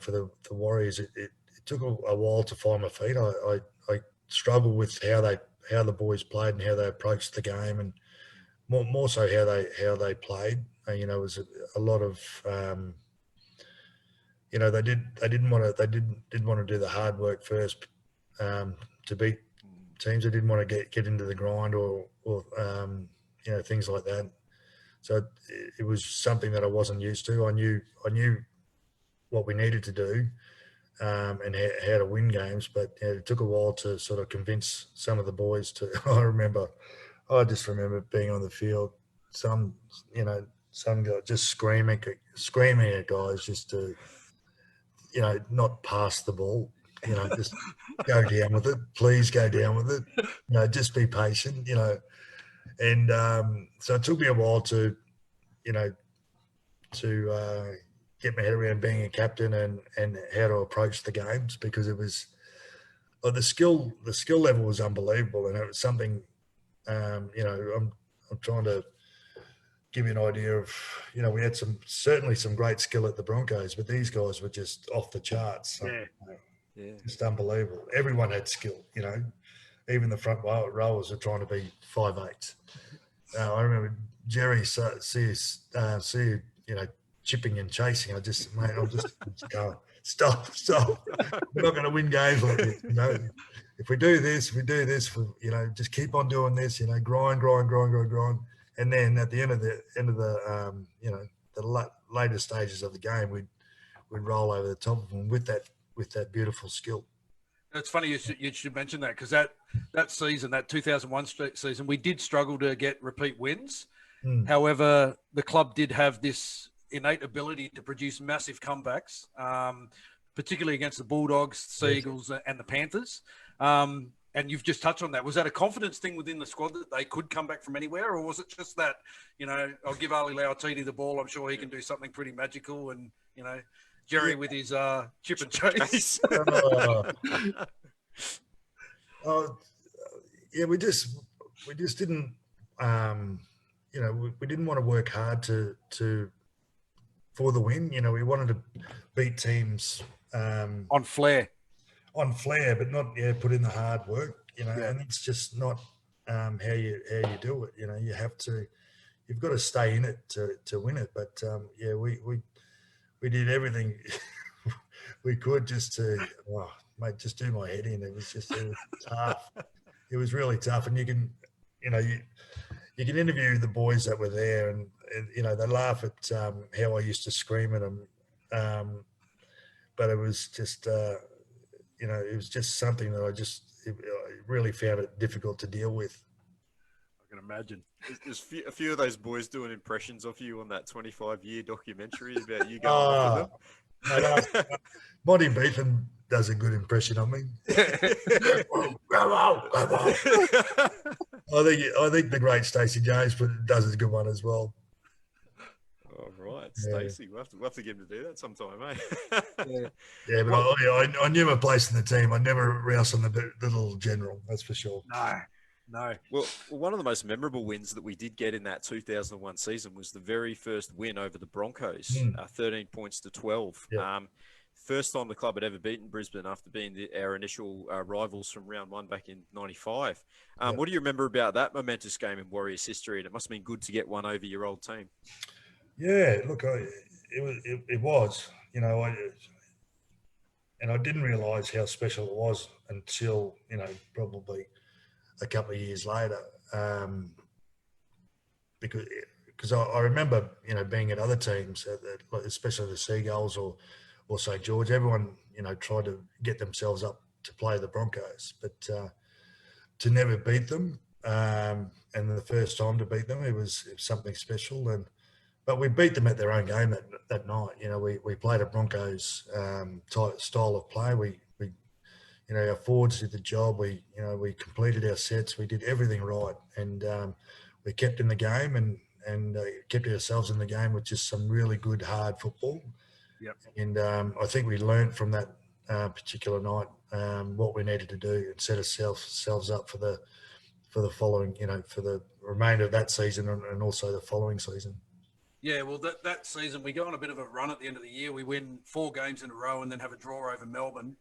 for the Warriors, it took a while to find my feet. I struggled with how the boys played and how they approached the game, and more so how they played. It was a lot of they didn't want to do the hard work first to beat teams. They didn't want to get into the grind or things like that. So it was something that I wasn't used to. I knew what we needed to do and how to win games, but it took a while to sort of convince some of the boys to. I just remember being on the field, some guy just screaming at guys just to, not pass the ball, just go down with it. Please go down with it. Just be patient, And so it took me a while to get my head around being a captain and how to approach the games, because it was the skill level was unbelievable, and it was something. I'm trying to give you an idea of, we had certainly some great skill at the Broncos, but these guys were just off the charts. Yeah. Just unbelievable. Everyone had skill, even the front rowers were trying to be 5'8". I remember Jerry chipping and chasing. I'm just going, stop. We're not going to win games like this, If we do this, just keep on doing this, grind. And then at the end of the later stages of the game, we'd roll over the top of them with that beautiful skill. It's funny you should mention that, because that season, that 2001 season, we did struggle to get repeat wins. However, the club did have this innate ability to produce massive comebacks, particularly against the Bulldogs, Seagulls, and the Panthers. And you've just touched on that. Was that a confidence thing within the squad that they could come back from anywhere, or was it just that, I'll give Ali Lauatiti the ball, I'm sure he can do something pretty magical, and, Jerry with his chip and chase? We just didn't, we didn't want to work hard for the win. We wanted to beat teams on flair, but not put in the hard work. And it's just not how you do it. You've got to stay in it to win it. But we did everything we could just to just do my head in. It was tough. It was really tough, and you can you can interview the boys that were there, and they laugh at how I used to scream at them, but it was just it was just something that I really found it difficult to deal with. I can imagine. There's a few of those boys doing impressions of you on that 25-year documentary about you going off with them. No, Monty Beethan does a good impression of me. I think the great Stacey Jones does a good one as well. All right, Stacey, we'll have to get him to do that sometime, eh? Yeah, but I knew my place in the team. I never roused on the little general, that's for sure. No. Well, one of the most memorable wins that we did get in that 2001 season was the very first win over the Broncos, 13 points to 12. Yeah. First time the club had ever beaten Brisbane after being our initial rivals from round one back in '95. What do you remember about that momentous game in Warriors history? And it must have been good to get one over your old team. Yeah, look, it was, and I didn't realise how special it was until, probably a couple of years later, because I remember, being at other teams, especially the Seagulls or St. George, everyone, try to get themselves up to play the Broncos. But to never beat them, and the first time to beat them, it was something special. But we beat them at their own game that night. We played a Broncos style of play. We our forwards did the job. We completed our sets. We did everything right, and we kept in the game and kept ourselves in the game with just some really good hard football. Yep. And I think we learned from that particular night what we needed to do and set ourselves up for the following, for the remainder of that season and also the following season. Yeah, well, that season we go on a bit of a run at the end of the year. We win 4 games in a row and then have a draw over Melbourne,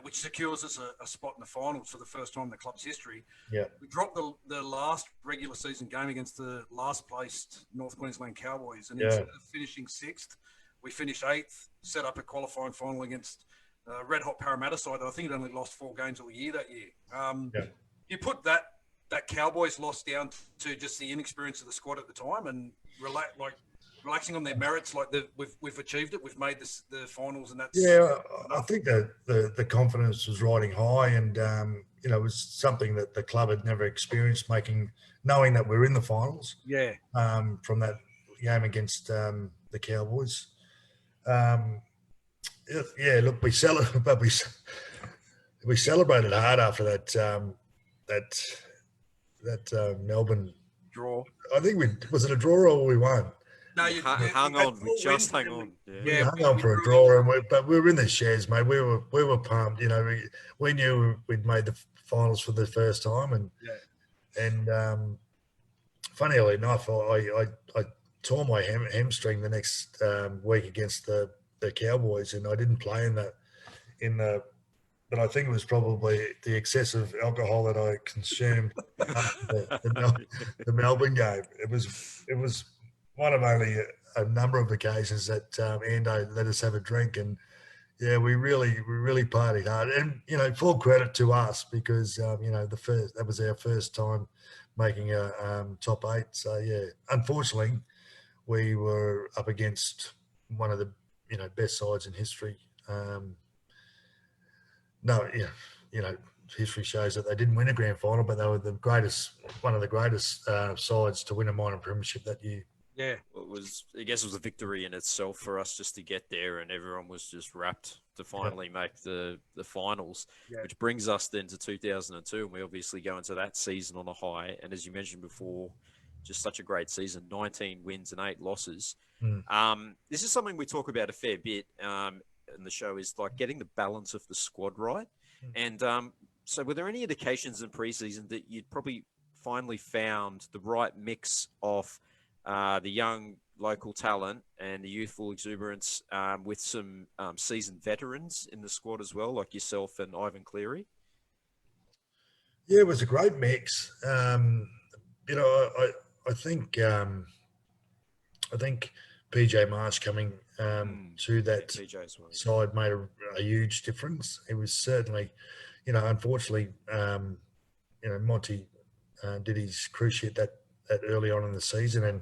which secures us a spot in the finals for the first time in the club's history. Yeah, we dropped the last regular season game against the last placed North Queensland Cowboys, and instead of finishing 6th, we finished 8th, set up a qualifying final against Red Hot Parramatta side. I think it only lost 4 games all year that year. You put that Cowboys loss down to just the inexperience of the squad at the time and relaxing on their merits, we've achieved it. We've made the finals, and that's I think that the confidence was riding high, and it was something that the club had never experienced, knowing that we're in the finals. Yeah. From that game against the Cowboys. Look, we celebrated hard after that Melbourne draw. I think was it a draw or we won? No, hung on. We just hung on. We hung on for a draw, but we were in the sheds, mate. We were pumped. We knew we'd made the finals for the first time, and funnily enough, I tore my hamstring the next week against the Cowboys, and I didn't play but I think it was probably the excessive alcohol that I consumed the Melbourne game. It was one of only a number of occasions that Ando let us have a drink, and we really partied hard. And full credit to us because that was our first time making a top 8. So unfortunately, we were up against one of the best sides in history. History shows that they didn't win a grand final, but they were one of the greatest sides to win a minor premiership that year. Yeah, I guess it was a victory in itself for us just to get there, and everyone was just rapt to finally make the finals, which brings us then to 2002, and we obviously go into that season on a high. And as you mentioned before, just such a great season, 19 wins and 8 losses. This is something we talk about a fair bit in the show, is like getting the balance of the squad right. And so were there any indications in preseason that you'd probably finally found the right mix of the young local talent and the youthful exuberance with some seasoned veterans in the squad as well, like yourself and Ivan Cleary? Yeah, it was a great mix. I think PJ Marsh coming to that side made a huge difference. It was certainly, unfortunately, Monty did his cruise ship that early on in the season,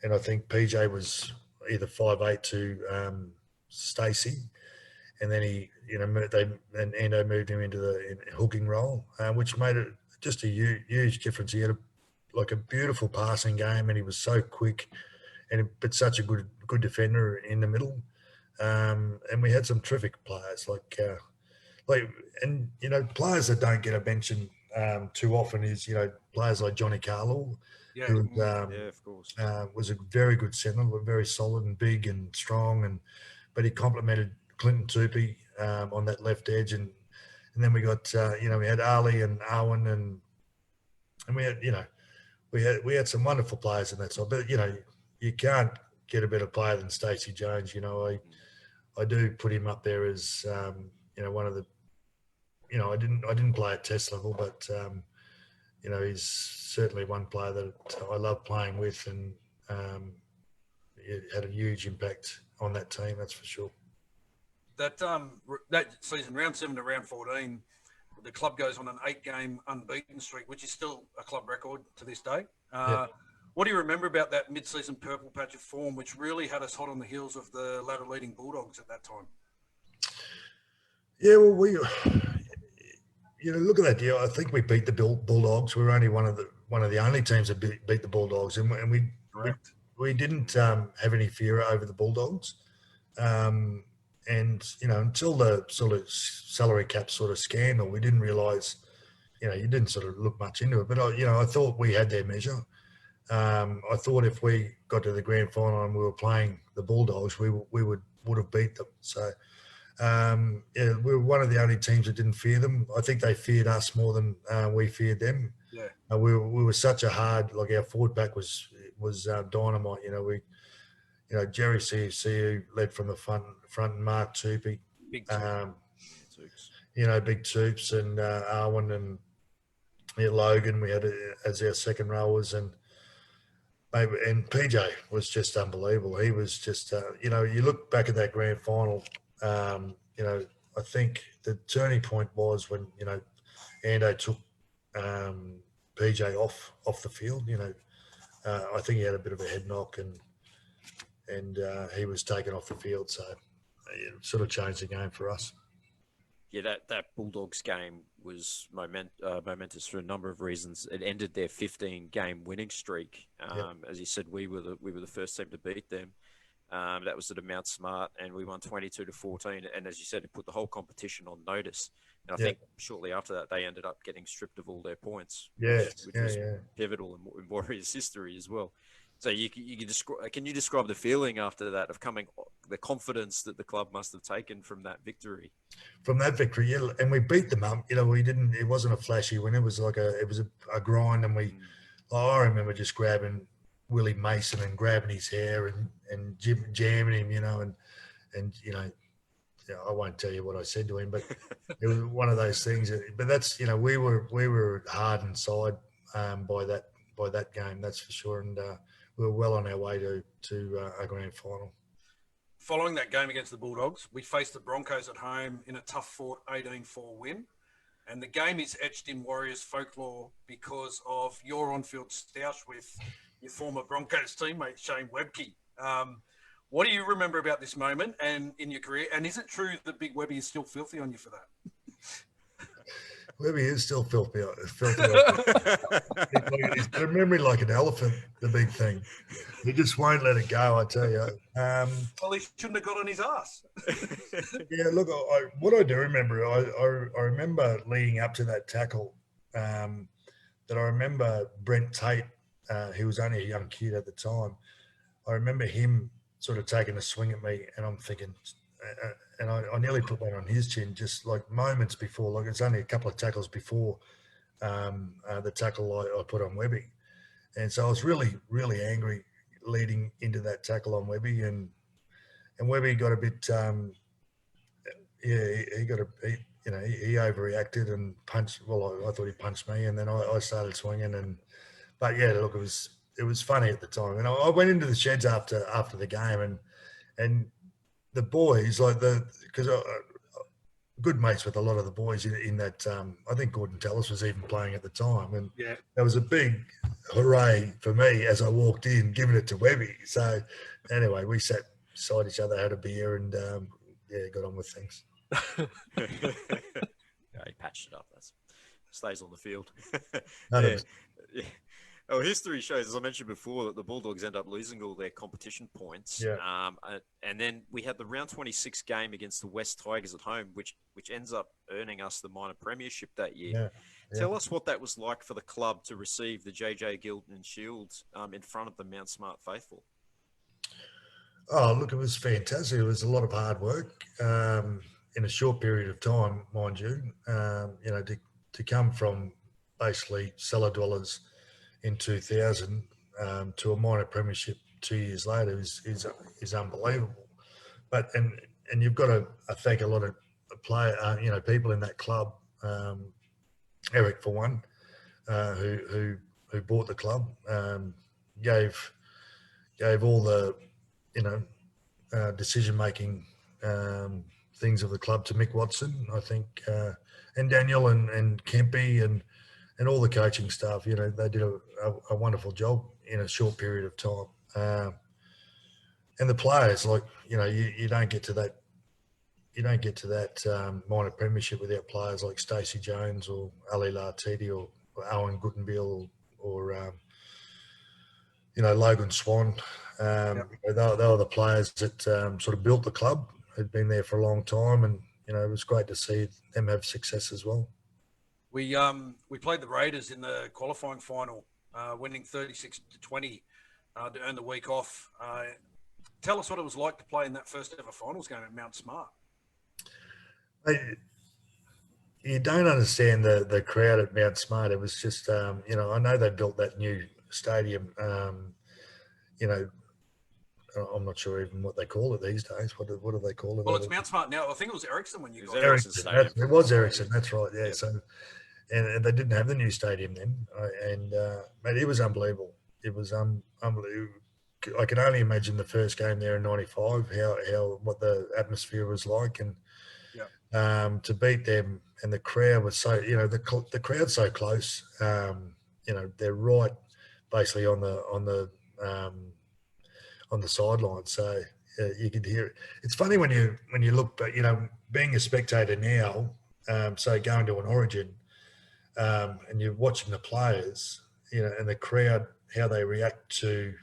and I think PJ was either 5'8" to Stacey, and then Ando moved him into the hooking role, which made it just a huge difference. He had a beautiful passing game, and he was so quick, but such a good defender in the middle. And we had some terrific players players that don't get a mention too often is players like Johnny Carlo, who of course was a very good centre, very solid and big and strong, but he complemented Clinton Tupy on that left edge, and then we got we had Ali and Arwen, and we had we had some wonderful players in that side, but you can't get a better player than Stacey Jones. I do put him up there as one of the I didn't play at test level, but he's certainly one player that I love playing with, and it had a huge impact on that team, that's for sure. That season, round 7 to round 14, the club goes on an 8-game unbeaten streak, which is still a club record to this day. What do you remember about that mid-season purple patch of form, which really had us hot on the heels of the ladder-leading Bulldogs at that time? Yeah, well, look at that deal. I think we beat the Bulldogs. We were only one of the only teams that beat the Bulldogs, and we didn't have any fear over the Bulldogs. And until the sort of salary cap sort of scandal, we didn't realise. You didn't sort of look much into it, but I thought we had their measure. I thought if we got to the grand final and we were playing the Bulldogs, we would have beat them. So. We were one of the only teams that didn't fear them. I think they feared us more than we feared them. Yeah. We were such a hard, like our forward pack was dynamite. Jerry CFC led from the front, and Mark Tupy. Big big Toops and Arwen and Logan. We had as our second rowers, and PJ was just unbelievable. He was just, you look back at that grand final. I think the turning point was when Ando took PJ off the field. I think he had a bit of a head knock and he was taken off the field. So it sort of changed the game for us. Yeah, that Bulldogs game was momentous for a number of reasons. It ended their 15-game winning streak. As you said, we were the first team to beat them. That was at Mount Smart, and we won 22-14. And as you said, it put the whole competition on notice. And I think shortly after that, they ended up getting stripped of all their points, which was pivotal in Warriors history as well. So can you describe the feeling after that of the confidence that the club must have taken from that victory? From that victory, yeah, and we beat them up. It wasn't a flashy win. It was like it was a grind, and I remember just grabbing Willie Mason and grabbing his hair and jamming him, and I won't tell you what I said to him, but it was one of those things. But that's we were hard inside by that game, that's for sure, and we were well on our way to a grand final. Following that game against the Bulldogs, we faced the Broncos at home in a tough-fought 18-4 win. And the game is etched in Warriors folklore because of your on-field stoush with your former Broncos teammate, Shane Webke. What do you remember about this moment and in your career? And is it true that Big Webby is still filthy on you for that? Webby is still filthy. He's got a memory like an elephant, the big thing. He just won't let it go, I tell you. Well, he shouldn't have got on his ass. Yeah, look, what I do remember, I remember leading up to that tackle, that I remember Brent Tate, who was only a young kid at the time. I remember him sort of taking a swing at me, and I'm thinking, and I nearly put one on his chin just like moments before, like it's only a couple of tackles before the tackle I put on Webby. And so I was really, really angry leading into that tackle on Webby, and Webby got a bit, he overreacted and punched. Well, I thought he punched me, and then I started swinging, but yeah, look, it was funny at the time. And I went into the sheds after the game, and the boys, because good mates with a lot of the boys in that. I think Gordon Tallis was even playing at the time, and there was a big hooray for me as I walked in, giving it to Webby. So anyway, we sat beside each other, had a beer, and got on with things. He patched it up. That stays on the field. Yeah. Well, history shows, as I mentioned before, that the Bulldogs end up losing all their competition points. Yeah. And then we had the round 26 game against the West Tigers at home, which ends up earning us the minor premiership that year. Yeah. Tell us what that was like for the club to receive the JJ Gilton Shield in front of the Mount Smart faithful. Oh, look, it was fantastic. It was a lot of hard work in a short period of time, mind you. To come from basically cellar dwellers in 2000 to a minor premiership 2 years later is unbelievable. But and you've got to thank a lot of people in that club. Eric, for one, who bought the club, gave all the decision making things of the club to Mick Watson, I think, and Daniel and Kempy and all the coaching staff. They did a wonderful job in a short period of time. And the players, you don't get to that get to that minor premiership without players like Stacey Jones or Ali Lartiti or Owen Guttenbill or Logan Swan. They were the players that sort of built the club, had been there for a long time, and it was great to see them have success as well. We played the Raiders in the qualifying final, winning 36-20 to earn the week off. Tell us what it was like to play in that first ever finals game at Mount Smart. You don't understand the crowd at Mount Smart. It was just, I know they built that new stadium. I'm not sure even what they call it these days. What do they call it? Well, it's Mount Smart now. I think it was Ericsson when you got Ericsson Stadium. It was Ericsson. That's right. Yeah. So, and they didn't have the new stadium then, mate, it was unbelievable. It was unbelievable. I can only imagine the first game there in '95, what the atmosphere was like, and to beat them, and the crowd was so, the crowd's so close. They're right, basically on the sideline, so you could hear it. It's funny when you look, but being a spectator now, so going to an Origin, and you're watching the players, and the crowd, how they react to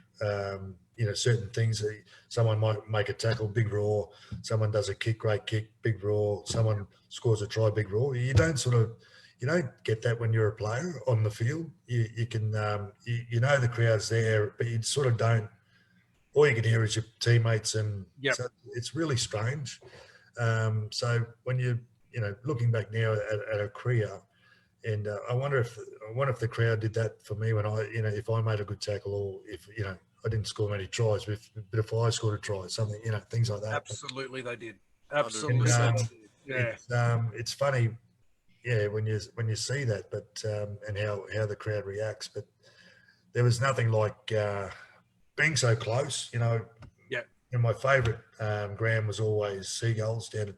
certain things. Someone might make a tackle, big roar. Someone does a kick, great kick, big roar. Someone scores a try, big roar. You don't get that when you're a player on the field. You can the crowd's there, but you sort of don't. All you can hear is your teammates, and so it's really strange. So when you looking back now at a career, and I wonder if the crowd did that for me when I if I made a good tackle, or if I didn't score many tries, but if I scored a try, something things like that. Absolutely, they did. Absolutely, it's funny, when you see that, but and how the crowd reacts, but there was nothing like being so close, And my favourite ground was always Seagulls down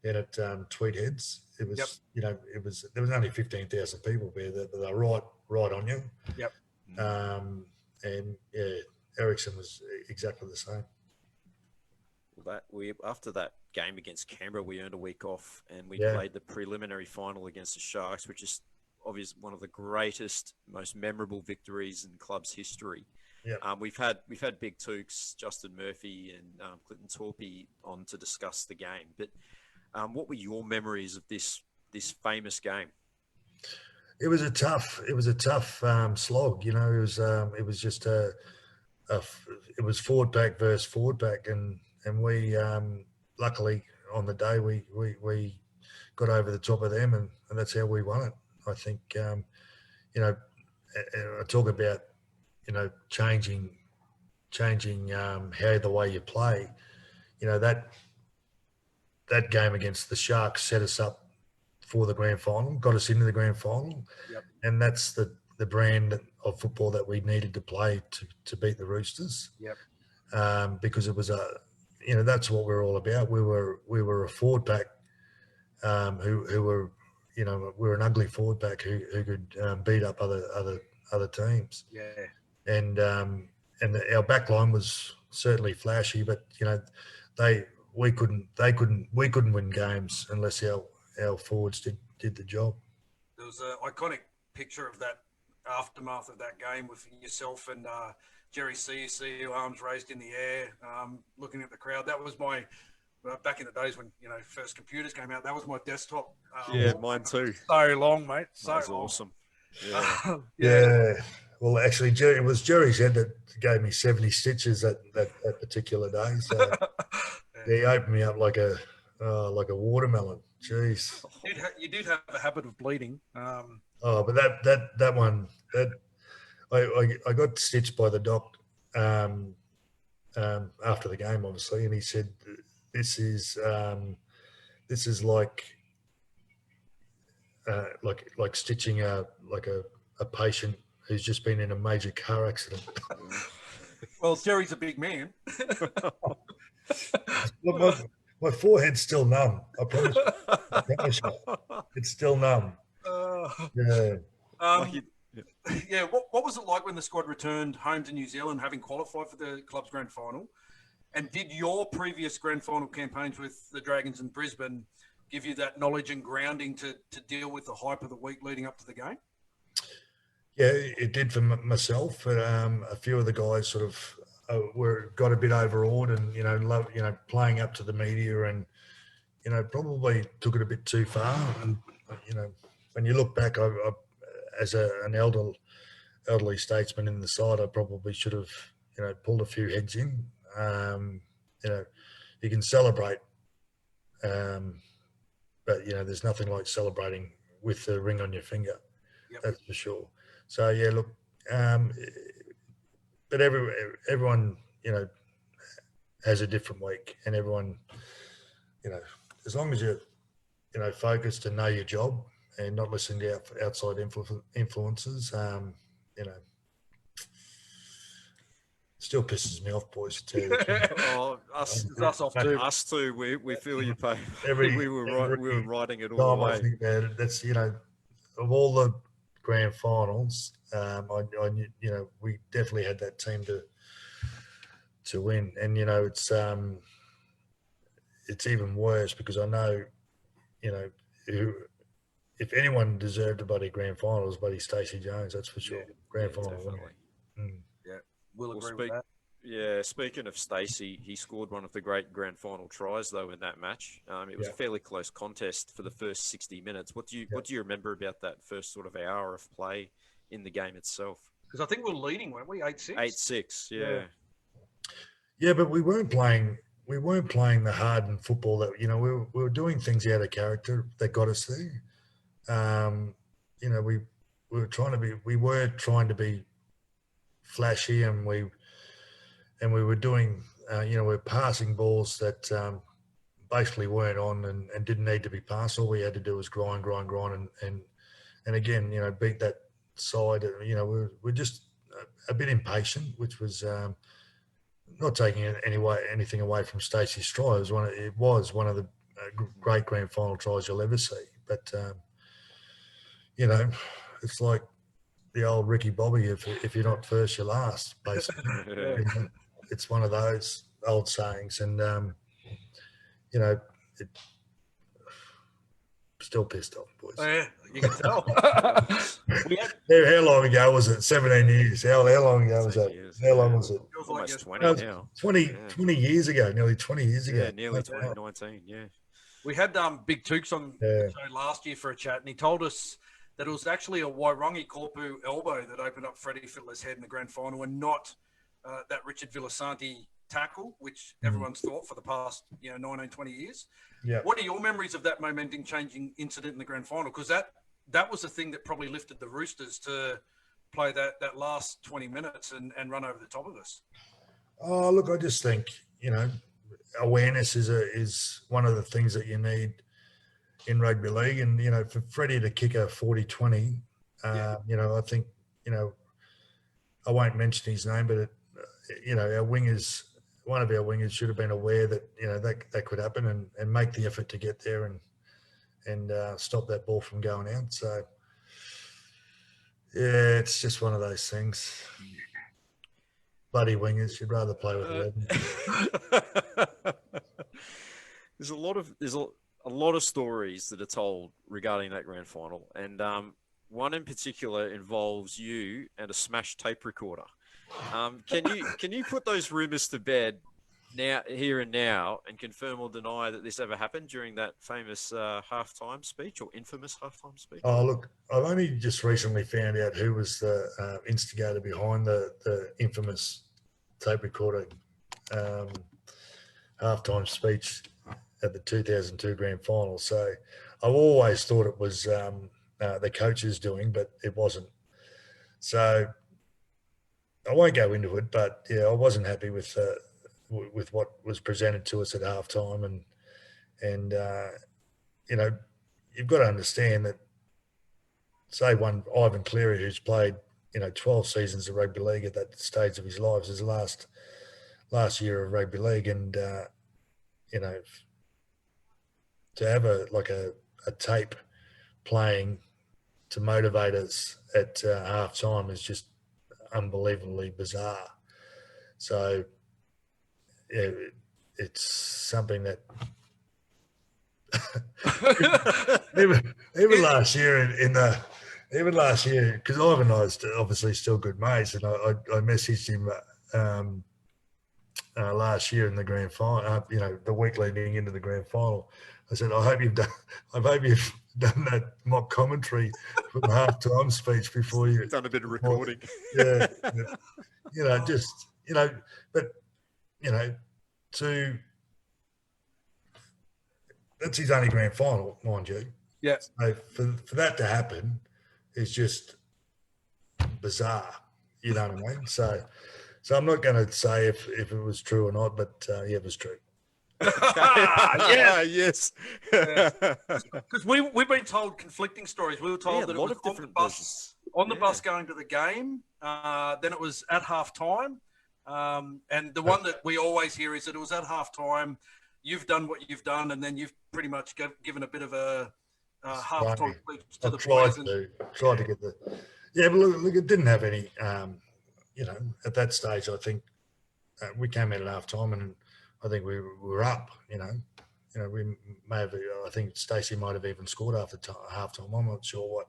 at Tweed Heads. It was, there was only 15,000 people there, but they were right on you. Yep. And Ericsson was exactly the same. After that game against Canberra, we earned a week off, and we played the preliminary final against the Sharks, which is obviously one of the greatest, most memorable victories in the club's history. Yeah. We've had Big Tooks, Justin Murphy, and Clinton Torpey on to discuss the game. But what were your memories of this famous game? It was a tough slog. It was just it was forward pack versus forward pack, and we luckily on the day we got over the top of them, and that's how we won it. I think I talk about changing how the way you play. That game against the Sharks set us up for the grand final, got us into the grand final, and that's the brand of football that we needed to play to beat the Roosters. Because it was that's what we're all about. We were a forward pack who were we're an ugly forward pack who could beat up other teams. And our back line was certainly flashy, but we couldn't win games unless our forwards did the job. There was an iconic picture of that aftermath of that game with yourself and Jerry CEC, arms raised in the air, looking at the crowd. That was my back in the days when first computers came out. That was my desktop. Mine too. So long, mate. That's awesome. Yeah. Well, actually, it was Jerry's head that gave me 70 stitches that particular day. So he opened me up like a watermelon. Jeez. You did have a habit of bleeding. But that one, I got stitched by the doc after the game, obviously, and he said, "This is like stitching a patient who's just been in a major car accident." Well, Jerry's a big man. Look, my forehead's still numb. I promise you. It's still numb. What was it like when the squad returned home to New Zealand, having qualified for the club's grand final, And did your previous grand final campaigns with the Dragons in Brisbane give you that knowledge and grounding to deal with the hype of the week leading up to the game? Yeah, it did for myself. But, a few of the guys sort of got a bit overawed, and playing up to the media, and probably took it a bit too far. And when you look back, I as an elderly statesman in the side, I probably should have pulled a few heads in. You can celebrate, but there's nothing like celebrating with the ring on your finger. Yep. That's for sure. So yeah, look, but everyone has a different week, and everyone as long as you're focused and know your job and not listening to outside influences, still pisses me off, boys. Too. Us off too. Us too. We feel your pain. We were writing it all time away. I think about it, that's of all the grand finals, we definitely had that team to win, and it's even worse because I know if anyone deserved a bloody grand final, it was bloody Stacey Jones. That's for sure. Grand final. Definitely. Yeah, we'll agree with that. Yeah, speaking of Stacey, he scored one of the great grand final tries though in that match. It was a fairly close contest for the first 60 minutes. What do you remember about that first sort of hour of play in the game itself? Because I think we were leading, weren't we? 8-6. 8-6. Yeah. Yeah, but we weren't playing the hardened football that we were doing things out of character that got us there. We were trying to be flashy, and we were doing we're passing balls that basically weren't on and didn't need to be passed. All we had to do was grind, and again beat that side. We're just a bit impatient, which was. Not taking anything away from Stacey's try. It was one of the great grand final tries you'll ever see. But it's like the old Ricky Bobby. If you're not first, you're last. Basically, it's one of those old sayings, and still pissed off, boys. Oh, yeah, you can tell. How long ago was it? 17 years. How long ago was that? How long was it? Almost 20 now. 20 years ago, nearly 20 years ago. Yeah, nearly 2019, yeah. We had Big Tooks on the show last year for a chat, and he told us that it was actually a Wairangi Korpu elbow that opened up Freddie Fittler's head in the grand final, and not that Richard Villasanti tackle, which everyone's thought for the past 19, 20 years. Yeah. What are your memories of that momentum-changing incident in the grand final? Because that was the thing that probably lifted the Roosters to play that last 20 minutes and run over the top of us. Oh, look, I just think, awareness is one of the things that you need in rugby league. And, for Freddie to kick a 40-20, I think, I won't mention his name, but, our wingers, one of our wingers should have been aware that, that could happen and make the effort to get there and stop that ball from going out. So, yeah, it's just one of those things. Bloody wingers, you'd rather play with 11. There's a lot of stories that are told regarding that grand final, and one in particular involves you and a smashed tape recorder. Can you put those rumours to bed here and now, and confirm or deny that this ever happened during that famous halftime speech, or infamous halftime speech? Oh, look, I've only just recently found out who was the instigator behind the infamous tape recorder halftime speech at the 2002 grand final. So I've always thought it was the coaches doing, but it wasn't. So I won't go into it, but yeah, I wasn't happy with what was presented to us at halftime, and you've got to understand that, say, one Ivan Cleary, who's played 12 seasons of rugby league at that stage of his life, his last year of rugby league, and to have a tape playing to motivate us at half time is just unbelievably bizarre. So, it's something that even last year even last year, because Ivan and I are obviously still good mates, and I messaged him last year in the grand final, the week leading into the grand final. I said, I hope you've done that mock commentary for the halftime speech before you done a bit of recording. Yeah, but that's his only grand final, mind you. Yeah. So for that to happen is just bizarre. You know what I mean? So I'm not going to say if it was true or not, but it was true. Yes. Because we've been told conflicting stories. We were told that it was on the bus going to the game. Then it was at halftime. And the one that we always hear is that it was at halftime. You've done what you've done, and then you've pretty much given a bit of a halftime speech to the boys. Tried to get the. Yeah, but look, it didn't have any. At that stage, I think we came out at halftime, and I think we were up. We may have. I think Stacey might have even scored after halftime. I'm not sure what.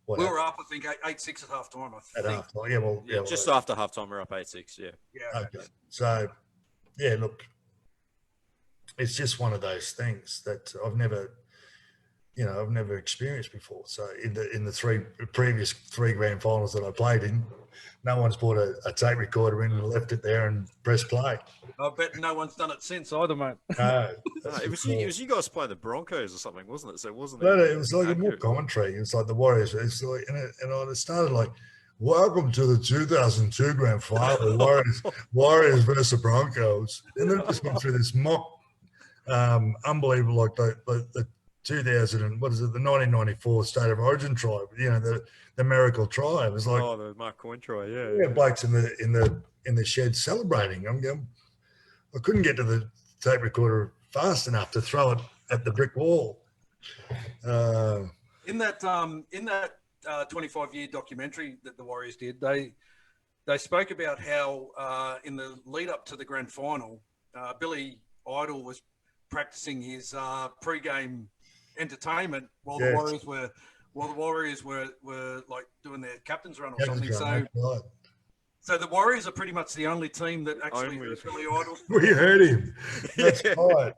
We were up, I think, 8-6 at halftime. At halftime, just after halftime, we're up 8-6. Yeah. Okay. So, look, it's just one of those things that I've never experienced before. So in the previous three grand finals that I played in, no one's brought a tape recorder in and left it there and pressed play. I bet no one's done it since either, mate. No, it was you guys playing the Broncos or something, wasn't it? So it wasn't. No, it was like a more commentary. It was like the Warriors. It's like, and it started like, "Welcome to the 2002 grand final, Warriors versus the Broncos," and then it just went through this mock, unbelievable, like the 2000 and what is it, the 1994 State of Origin try, the miracle try. It was like, the Mark Coyne try, blokes in the shed celebrating. I'm going, I couldn't get to the tape recorder fast enough to throw it at the brick wall. In that 25-year documentary that the Warriors did, they spoke about how in the lead up to the grand final, Billy Idol was practicing his pre-game entertainment while the Warriors were like doing their captain's run or something. So the Warriors are pretty much the only team that actually heard Billy Idol. We heard him. That's right.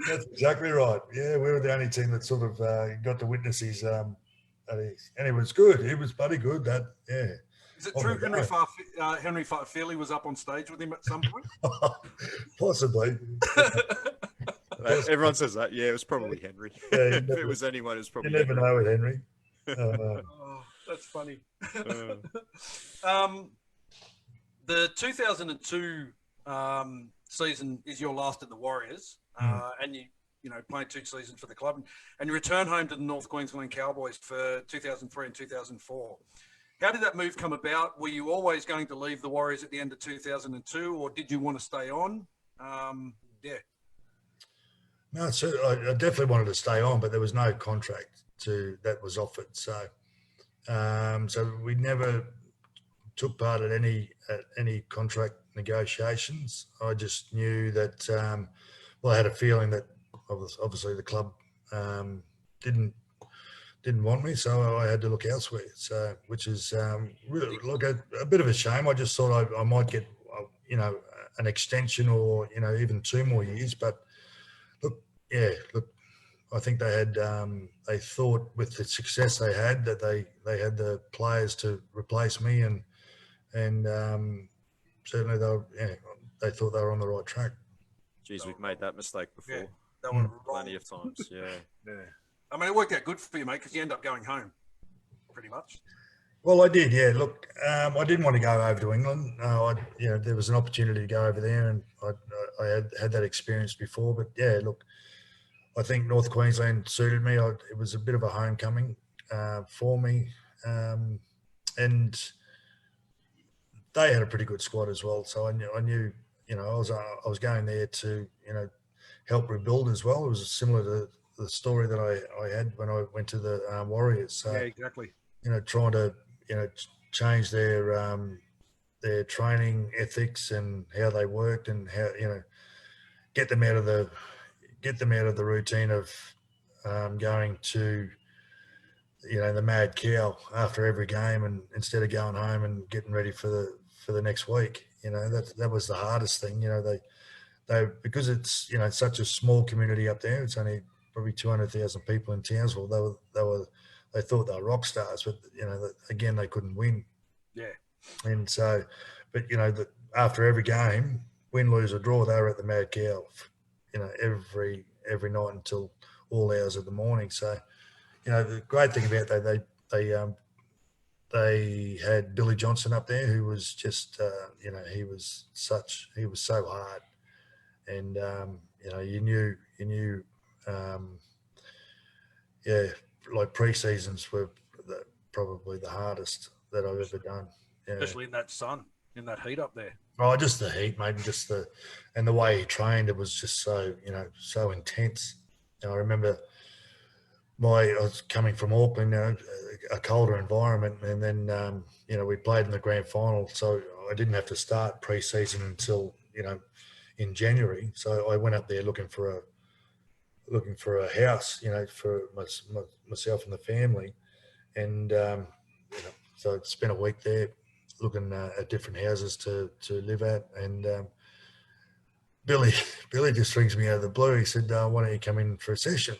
That's exactly right. Yeah, we were the only team that sort of got to witness his and it was good. It was bloody good. Is it true Henry Farfeli was up on stage with him at some point? Possibly. Everyone says that. Yeah, it was probably Henry. Yeah, if it was anyone, it was probably you never know with Henry. That's funny. The 2002 season is your last at the Warriors, and you played 2 seasons for the club, and you return home to the North Queensland Cowboys for 2003 and 2004. How did that move come about? Were you always going to leave the Warriors at the end of 2002, or did you want to stay on? No, so I definitely wanted to stay on, but there was no contract that was offered. So, so we never took part at any contract negotiations. I just knew that. I had a feeling that obviously the club didn't want me, so I had to look elsewhere. So, which is really a bit of a shame. I just thought I might get an extension or even 2 more years, but. I think they had. They thought with the success they had that they had the players to replace me, and certainly they thought they were on the right track. Geez, we've made that mistake before. Yeah, plenty of times. Yeah. I mean, it worked out good for you, mate, because you end up going home, pretty much. Well, I did. Yeah. Look, I didn't want to go over to England. There was an opportunity to go over there, and I had that experience before. But yeah, look. I think North Queensland suited me. It was a bit of a homecoming for me, and they had a pretty good squad as well. So I knew, I was going there to, help rebuild as well. It was similar to the story that I had when I went to the Warriors. So, yeah, exactly. Trying to, change their their training ethics and how they worked, and how, get them out of the routine of going to, the mad cow after every game, and instead of going home and getting ready for the next week. That was the hardest thing. They because it's such a small community up there. It's only probably 200,000 people in Townsville. They thought they were rock stars, but again, they couldn't win. Yeah. And so, but after every game, win, lose or draw, they were at the mad cow, every night until all hours of the morning. So, the great thing about that, they had Billy Johnson up there, who was just, he was so hard, and you knew, like pre-seasons were probably the hardest that I've ever done. Yeah. Especially in that sun, in that heat up there. Oh, just the heat, mate, and the way he trained, it was just so, so intense. I remember I was coming from Auckland, a colder environment, and then, we played in the grand final, so I didn't have to start pre-season until, in January. So I went up there looking for a house, for myself and the family. And, so I spent a week there looking at different houses to live at. And Billy just rings me out of the blue. He said, why don't you come in for a session?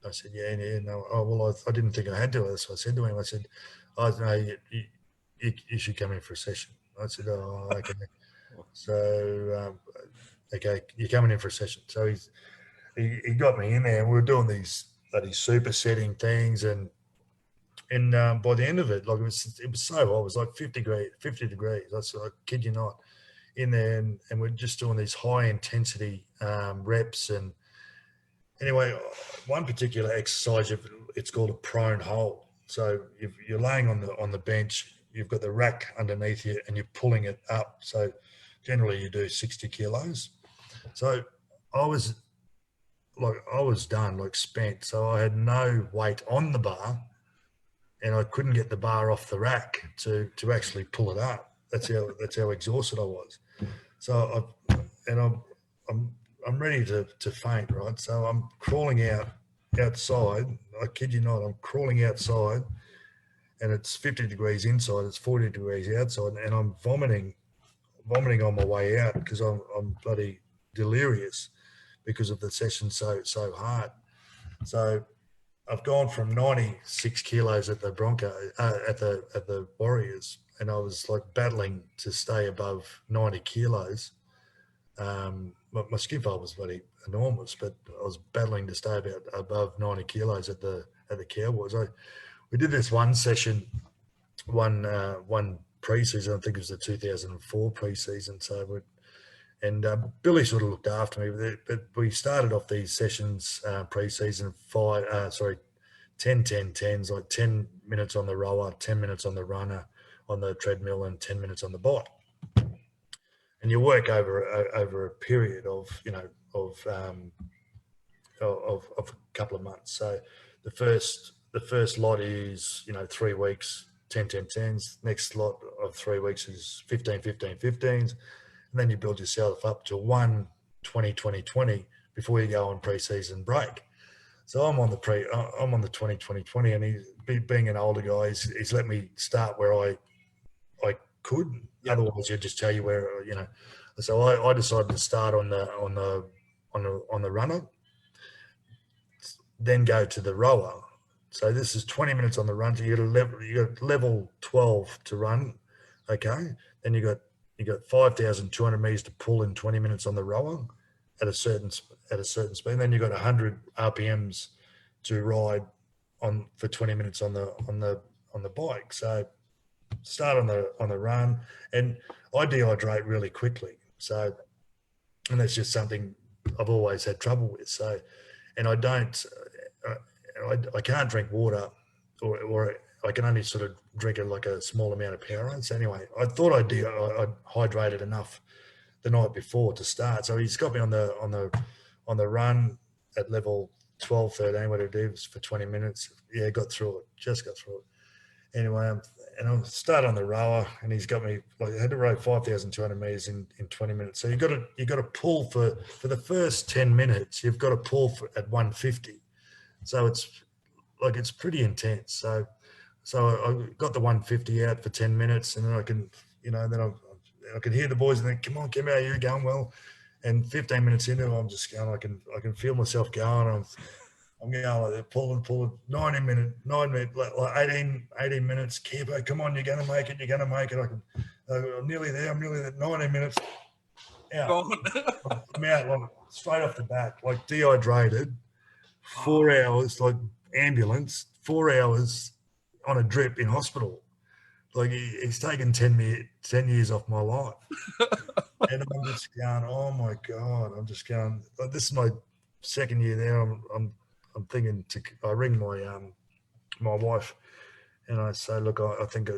I said, yeah, no. Oh, well, I didn't think I had to. So I said to him, no, you should come in for a session. I said, oh, okay. So, okay, you're coming in for a session. So he got me in there, and we were doing these bloody supersetting things, and by the end of it, like it was so hot. It was like 50 degrees. I kid you not, in there, and we're just doing these high intensity reps. And anyway, one particular exercise, it's called a prone hold. So if you're laying on the bench, you've got the rack underneath you, and you're pulling it up. So generally, you do 60 kilos. So I was done, like spent. So I had no weight on the bar, and I couldn't get the bar off the rack to actually pull it up. That's how exhausted I was. So I'm ready to faint, right? So I'm crawling outside. I kid you not, I'm crawling outside, and it's 50 degrees inside, it's 40 degrees outside, and I'm vomiting on my way out because I'm bloody delirious because of the session so hard. So I've gone from 96 kilos at the at the Warriors, and I was like battling to stay above 90 kilos. My skin fold was bloody enormous, but I was battling to stay above 90 kilos at the Cowboys. We did this one session, one pre-season. I think it was the 2004 pre-season. So Billy sort of looked after me, but we started off these sessions pre-season 10-10-10s, like 10 minutes on the rower, 10 minutes on the runner, on the treadmill, and 10 minutes on the bike. And you work over a period of a couple of months. So the first lot is 3 weeks, 10-10-10s. Next lot of 3 weeks is 15-15-15s. And then you build yourself up to 20-20-20 before you go on pre-season break. So I'm on the 20-20-20, and he's being an older guy. He's let me start where I could. Yep. Otherwise, he'll just tell you where So I decided to start on the runner, then go to the rower. So this is 20 minutes on the run. So you got level 12 to run. Okay, then you got 5,200 meters to pull in 20 minutes on the rower at a certain speed. And then you got 100 RPMs to ride on for 20 minutes on the bike. So start on the run, and I dehydrate really quickly. So, and that's just something I've always had trouble with. So, and I can't drink water, or I can only sort of drink like a small amount of Powerade. So anyway, I thought I'd hydrated enough the night before to start. So he's got me on the run at level 12, 13, whatever it is, for 20 minutes. Yeah, just got through it. anyway, and I'll start on the rower, and he's got me like I had to row 5,200 meters in 20 minutes. So you got to pull for the first 10 minutes. You've got to pull at 150. So it's pretty intense. So I got the 150 out for 10 minutes, and then I can, then I can hear the boys and then, come on, how you're going well. And 15 minutes into it, I'm just going, I can feel myself going. I'm going like that, pulling, 9 minutes, like 18 minutes. Campo, come on, you're going to make it. I'm nearly there. 19 minutes. Out. I'm out like, straight off the bat, like dehydrated, 4 hours, like ambulance, 4 hours on a drip in hospital. Like he's taken 10 years off my life. And I'm just going, oh my God, I'm just going, like, this is my second year there. I'm thinking I ring my wife and I say, look, I think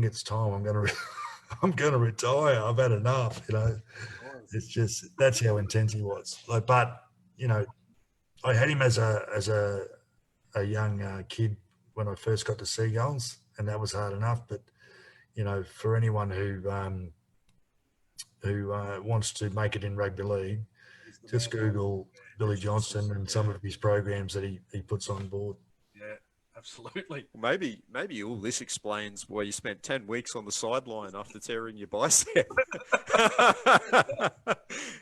it's time. I'm going to retire. I've had enough, It's just, that's how intense he was. Like, but, I had him as a young kid when I first got to Seagulls, and that was hard enough. But for anyone who wants to make it in rugby league, just Google Billy Johnston and some of his programs that he puts on board. Yeah, absolutely. Well, maybe all this explains why you spent 10 weeks on the sideline after tearing your bicep.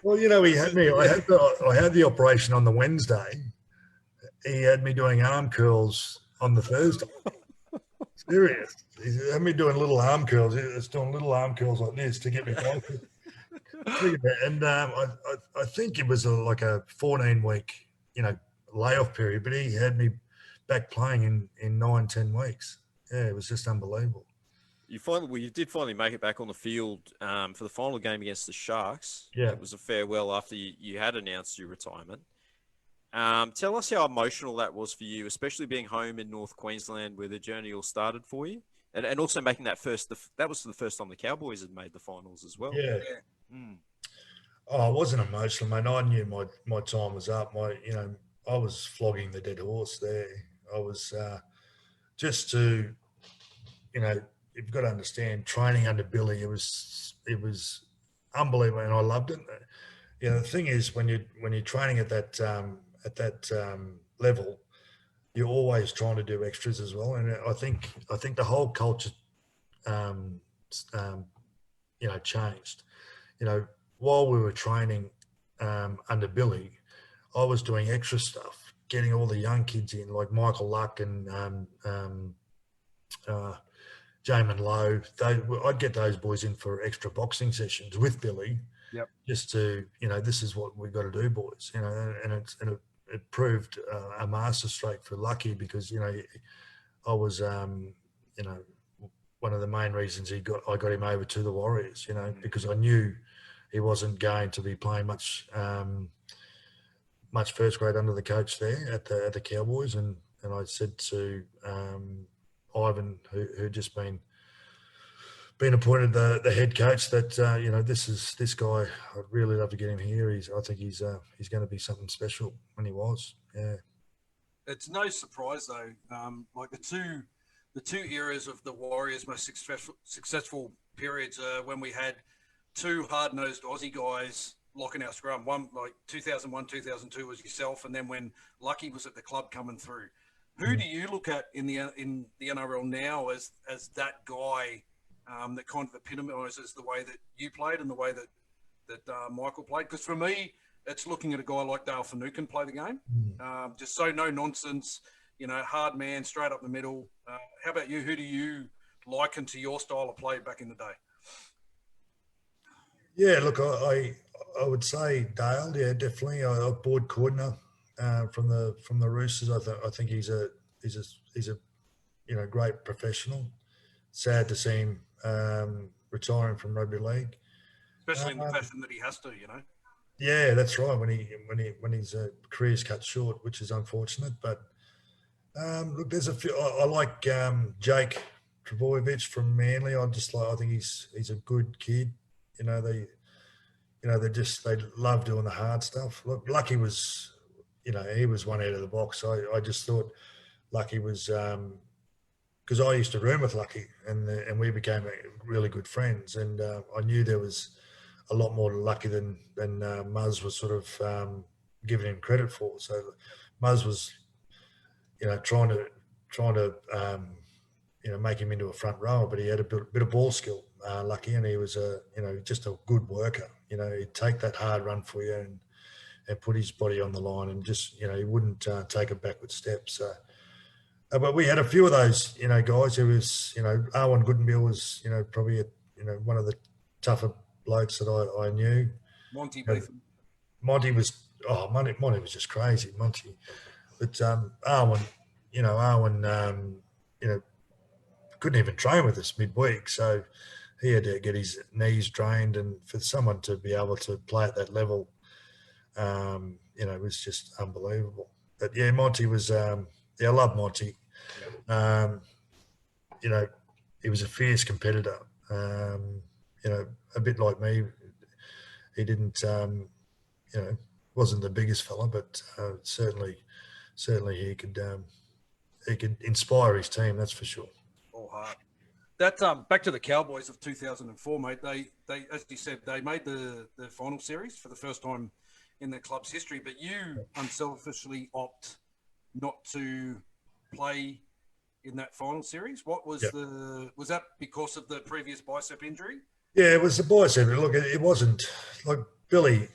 Well, he had me. I had the operation on the Wednesday. He had me doing arm curls on the Thursday. Serious. He had me doing little arm curls. He was doing little arm curls like this to get me going. And I think it was like a 14-week, layoff period, but he had me back playing in 9-10 weeks. Yeah, it was just unbelievable. You did finally make it back on the field for the final game against the Sharks. Yeah. It was a farewell after you had announced your retirement. Tell us how emotional that was for you, especially being home in North Queensland where the journey all started for you, and also making that that was the first time the Cowboys had made the finals as well. Yeah. Oh, it wasn't emotional, mate. I knew my time was up. I was flogging the dead horse there. I was just to, you've got to understand, training under Billy, it was unbelievable, and I loved it. The thing is, when you're training at that level, you're always trying to do extras as well. And I think the whole culture, changed. While we were training under Billy, I was doing extra stuff, getting all the young kids in, like Michael Luck and Jamin Lowe. I'd get those boys in for extra boxing sessions with Billy. Yep. Just to, this is what we've got to do, boys. And it proved a masterstroke for Lucky because, I was, one of the main reasons I got him over to the Warriors, because I knew he wasn't going to be playing much first grade under the coach there at the Cowboys, and I said to Ivan, who just been appointed the head coach, that this guy, I'd really love to get him here. I think he's going to be something special, and he was. Yeah. It's no surprise though. Like the two eras of the Warriors' most successful periods when we had two hard-nosed Aussie guys locking our scrum. One, like 2001, 2002 was yourself, and then when Lucky was at the club coming through. Who do you look at in the NRL now as that guy that kind of epitomises the way that you played and the way that Michael played? Because for me, it's looking at a guy like Dale Finucane play the game. Just so no nonsense, hard man, straight up the middle. How about you? Who do you liken to your style of play back in the day? Yeah, look, I would say Dale. Yeah, definitely. I bought Cordner from the Roosters. I think he's a great professional. Sad to see him retiring from rugby league, especially in the fashion that he has to. Yeah, that's right. When his career's cut short, which is unfortunate. But look, there's a few. I like Jake Trbojevic from Manly. I think he's a good kid. They love doing the hard stuff. Look, Lucky was, he was one out of the box. I just thought Lucky was, because I used to room with Lucky, and we became really good friends. And I knew there was a lot more to Lucky than Muzz was sort of giving him credit for. So Muzz was, trying to make him into a front rower, but he had a bit of ball skill, Lucky, and he was just a good worker. He'd take that hard run for you and put his body on the line, and just he wouldn't take a backward step. So. But we had a few of those, guys. Who was, Arwen Goodenbill was, probably, one of the tougher blokes that I knew. Monty Beetham. Monty was just crazy, Monty. But Arwen, couldn't even train with us midweek, so he had to get his knees drained, and for someone to be able to play at that level, it was just unbelievable. But yeah, Monty was. I love Monty. He was a fierce competitor. A bit like me. He didn't, wasn't the biggest fella, but certainly he could inspire his team. That's for sure. All hard. That back to the Cowboys of 2004, mate. They as you said, they made the final series for the first time in their club's history, but you unselfishly opt not to play in that final series. What was was that because of the previous bicep injury? Yeah, it was the bicep. Look, it wasn't like Billy.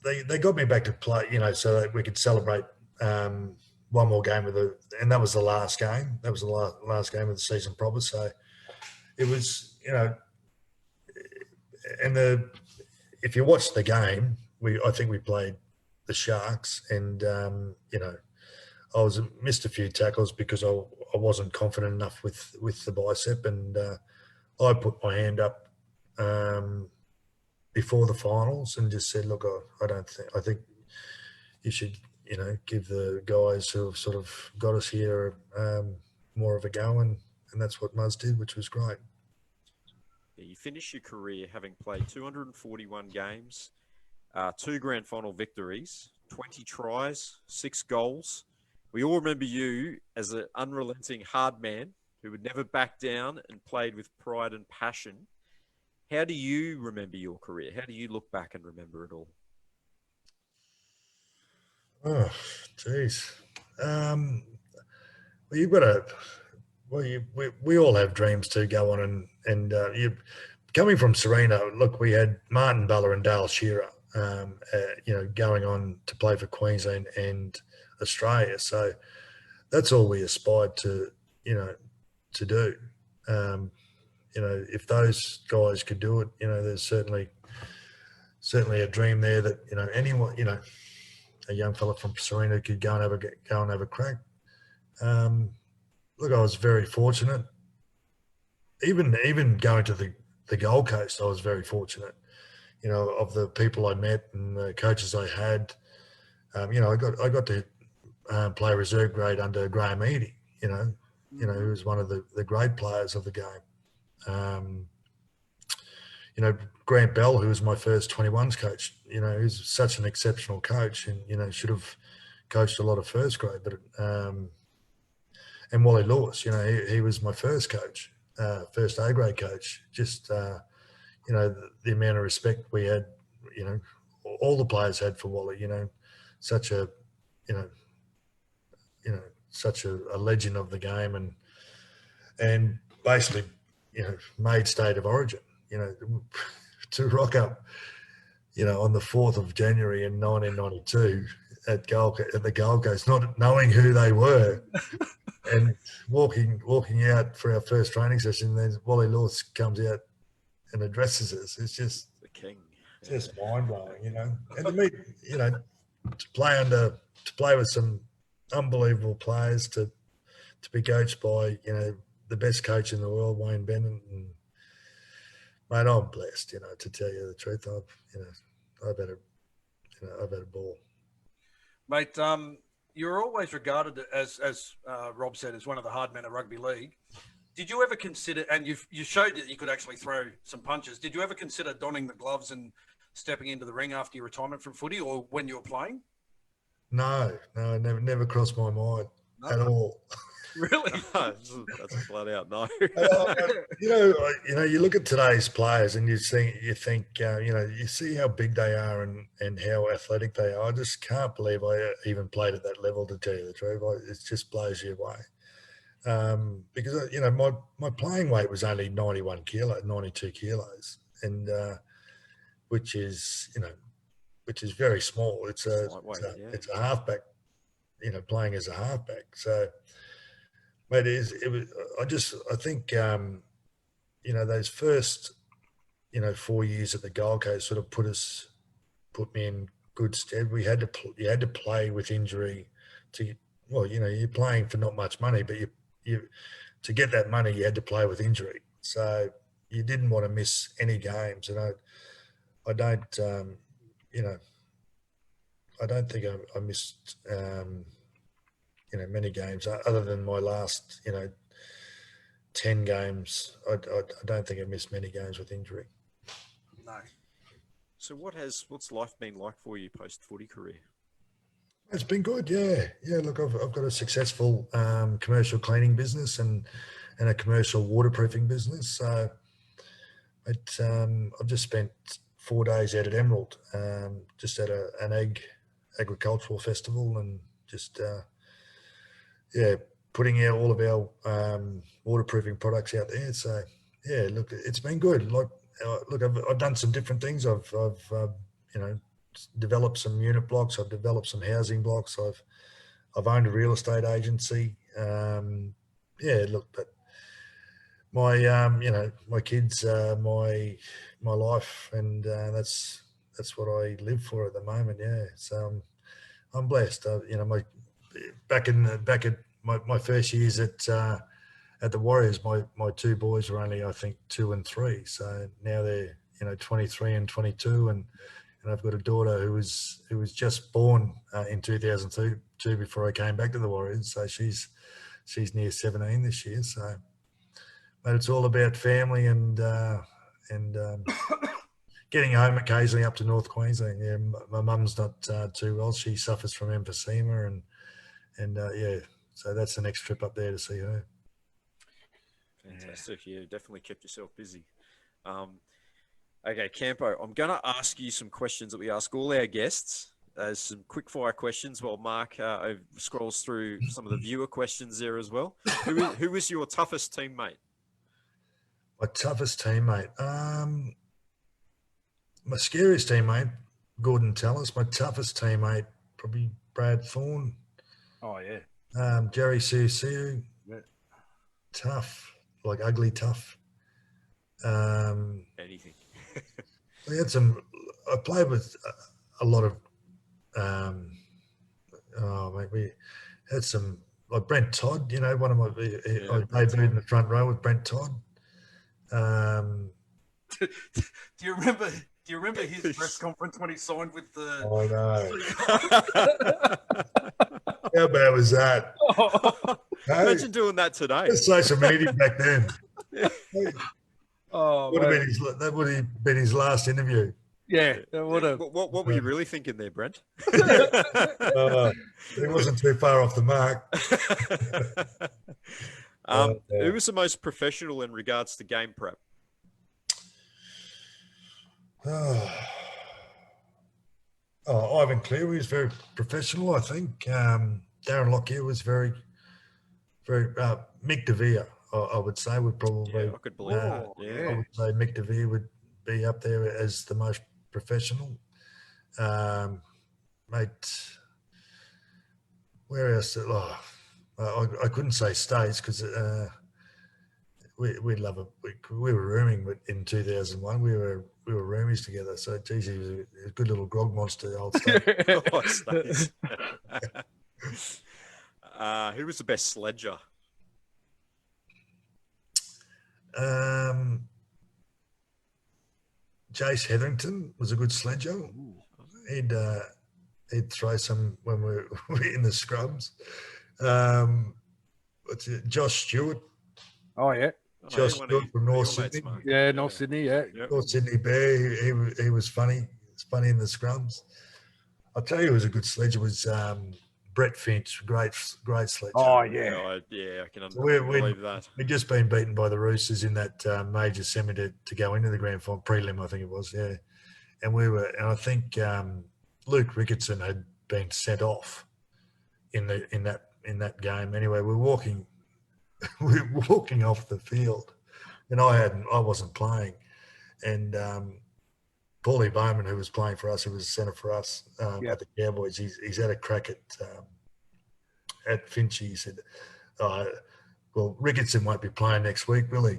They got me back to play, so that we could celebrate one more game and that was the last game. That was the last game of the season proper. So it was, if you watch the game, I think we played the Sharks, and I missed a few tackles because I wasn't confident enough with the bicep, and I put my hand up before the finals and just said, look, I think you should, give the guys who have sort of got us here more of a go, and that's what Muzz did, which was great. Yeah, you finished your career having played 241 games, 2 grand final victories, 20 tries, 6 goals. We all remember you as an unrelenting hard man who would never back down and played with pride and passion. How do you remember your career? How do you look back and remember it all? Oh, geez. You've got to. We all have dreams to go on, and you coming from Sarina. Look, we had Martin Bella and Dale Shearer, going on to play for Queensland and Australia. So that's all we aspired to, to do. If those guys could do it, there's certainly a dream there that, anyone, a young fella from Sarina could go and have a crack. Look, I was very fortunate. Even going to the Gold Coast, I was very fortunate. Of the people I met and the coaches I had, I got to play reserve grade under Graham Eadie, who was one of the great players of the game. Grant Bell, who was my first 21s coach, he's such an exceptional coach, and, should have coached a lot of first grade. But and Wally Lewis, he was my first coach, first A grade coach. Just the amount of respect we had, all the players had for Wally. Such a such a legend of the game, and basically, made state of origin. To rock up, on the 4th of January in 1992 at the Gold Coast, not knowing who they were, and walking out for our first training session. Then Wally Lewis comes out and addresses us. It's just the king, just mind blowing, And to meet, to play with some unbelievable players, to be coached by the best coach in the world, Wayne Bennett, and mate, I'm blessed, to tell you the truth. I've had a ball. Mate, you're always regarded as Rob said, as one of the hard men of rugby league. Did you ever consider, and you showed that you could actually throw some punches, did you ever consider donning the gloves and stepping into the ring after your retirement from footy, or when you were playing? No, never crossed my mind at all. Really? That's a flat out no. You look at today's players and you think, you see how big they are and how athletic they are. I just can't believe I even played at that level, to tell you the truth. It just blows you away. Because, my playing weight was only 92 kilos, and which is very small. It's a halfback, playing as a halfback. So, mate, I think, those first, 4 years at the Gold Coast sort of put me in good stead. You had to play with injury you're playing for not much money, but you to get that money, you had to play with injury. So you didn't want to miss any games. And I don't, I don't think I missed, many games other than my last, 10 games. I don't think I missed many games with injury. No. So what's life been like for you post footy career? It's been good, yeah. Look, I've got a successful commercial cleaning business and a commercial waterproofing business. So I've just spent 4 days out at Emerald, just at an agricultural festival, and just putting out all of our waterproofing products out there. So yeah, look, it's been good. Look, I've done some different things. I've developed some unit blocks. I've developed some housing blocks. I've owned a real estate agency. But my kids, my life, and that's what I live for at the moment. Yeah, so I'm blessed. Back at my first years at the Warriors, my two boys were only, I think, 2 and 3. So now they're 23 and 22, and I've got a daughter who was just born in 2002 before I came back to the Warriors. So she's near 17 this year. So, but it's all about family and getting home occasionally up to North Queensland. Yeah, my mum's not too well. She suffers from emphysema, and so that's the next trip up there to see her. Fantastic. Yeah, definitely kept yourself busy. Okay, Campo, I'm going to ask you some questions that we ask all our guests. There's some quick fire questions while Mark scrolls through some of the viewer questions there as well. Who was your toughest teammate? My toughest teammate? My scariest teammate, Gordon Tallis. My toughest teammate, probably Brad Thorne. Oh, yeah. Jerry Susu. Yeah. Tough, like ugly tough. Anything. I played with a lot of, we had some, like Brent Todd, one of my, I debuted in the front row with Brent Todd. Do you remember his press conference when he signed with the... Oh, no. How bad was that? Imagine doing that today. There's social media back then. Oh, that would have been his last interview. Yeah, that would have. What were you really thinking there, Brent? He wasn't too far off the mark. Who was the most professional in regards to game prep? Ivan Cleary was very professional, I think. Darren Lockyer was very, very. Mick DeVere, I would say, would probably. Yeah, I could believe that. Yeah. I would say Mick DeVere would be up there as the most professional. Mate, where else? I couldn't say States because we love it. We were rooming in 2001. We were roomies together. So, geez, he was a good little grog monster, old stuff. Who was the best sledger? Jace Hetherington was a good sledger. He'd throw some when we were in the scrubs. Josh Stewart. Oh, yeah. Josh Stewart from North Sydney. Yeah, North Sydney, yeah. Yep. North Sydney Bear. He was funny. It's funny in the scrums. I'll tell you who was a good sledger was Brett Finch, great sledge. Oh, yeah. I can So believe that. we'd just been beaten by the Roosters in that major semi to go into the grand final prelim, I think it was, yeah. And I think Luke Ricketson had been sent off in that game. Anyway, we're walking off the field, and I wasn't playing, and Paulie Bowman, who was playing for us, who was a centre for us at the Cowboys, he's had a crack at Finchy. He said, well, Ricketson won't be playing next week, will he?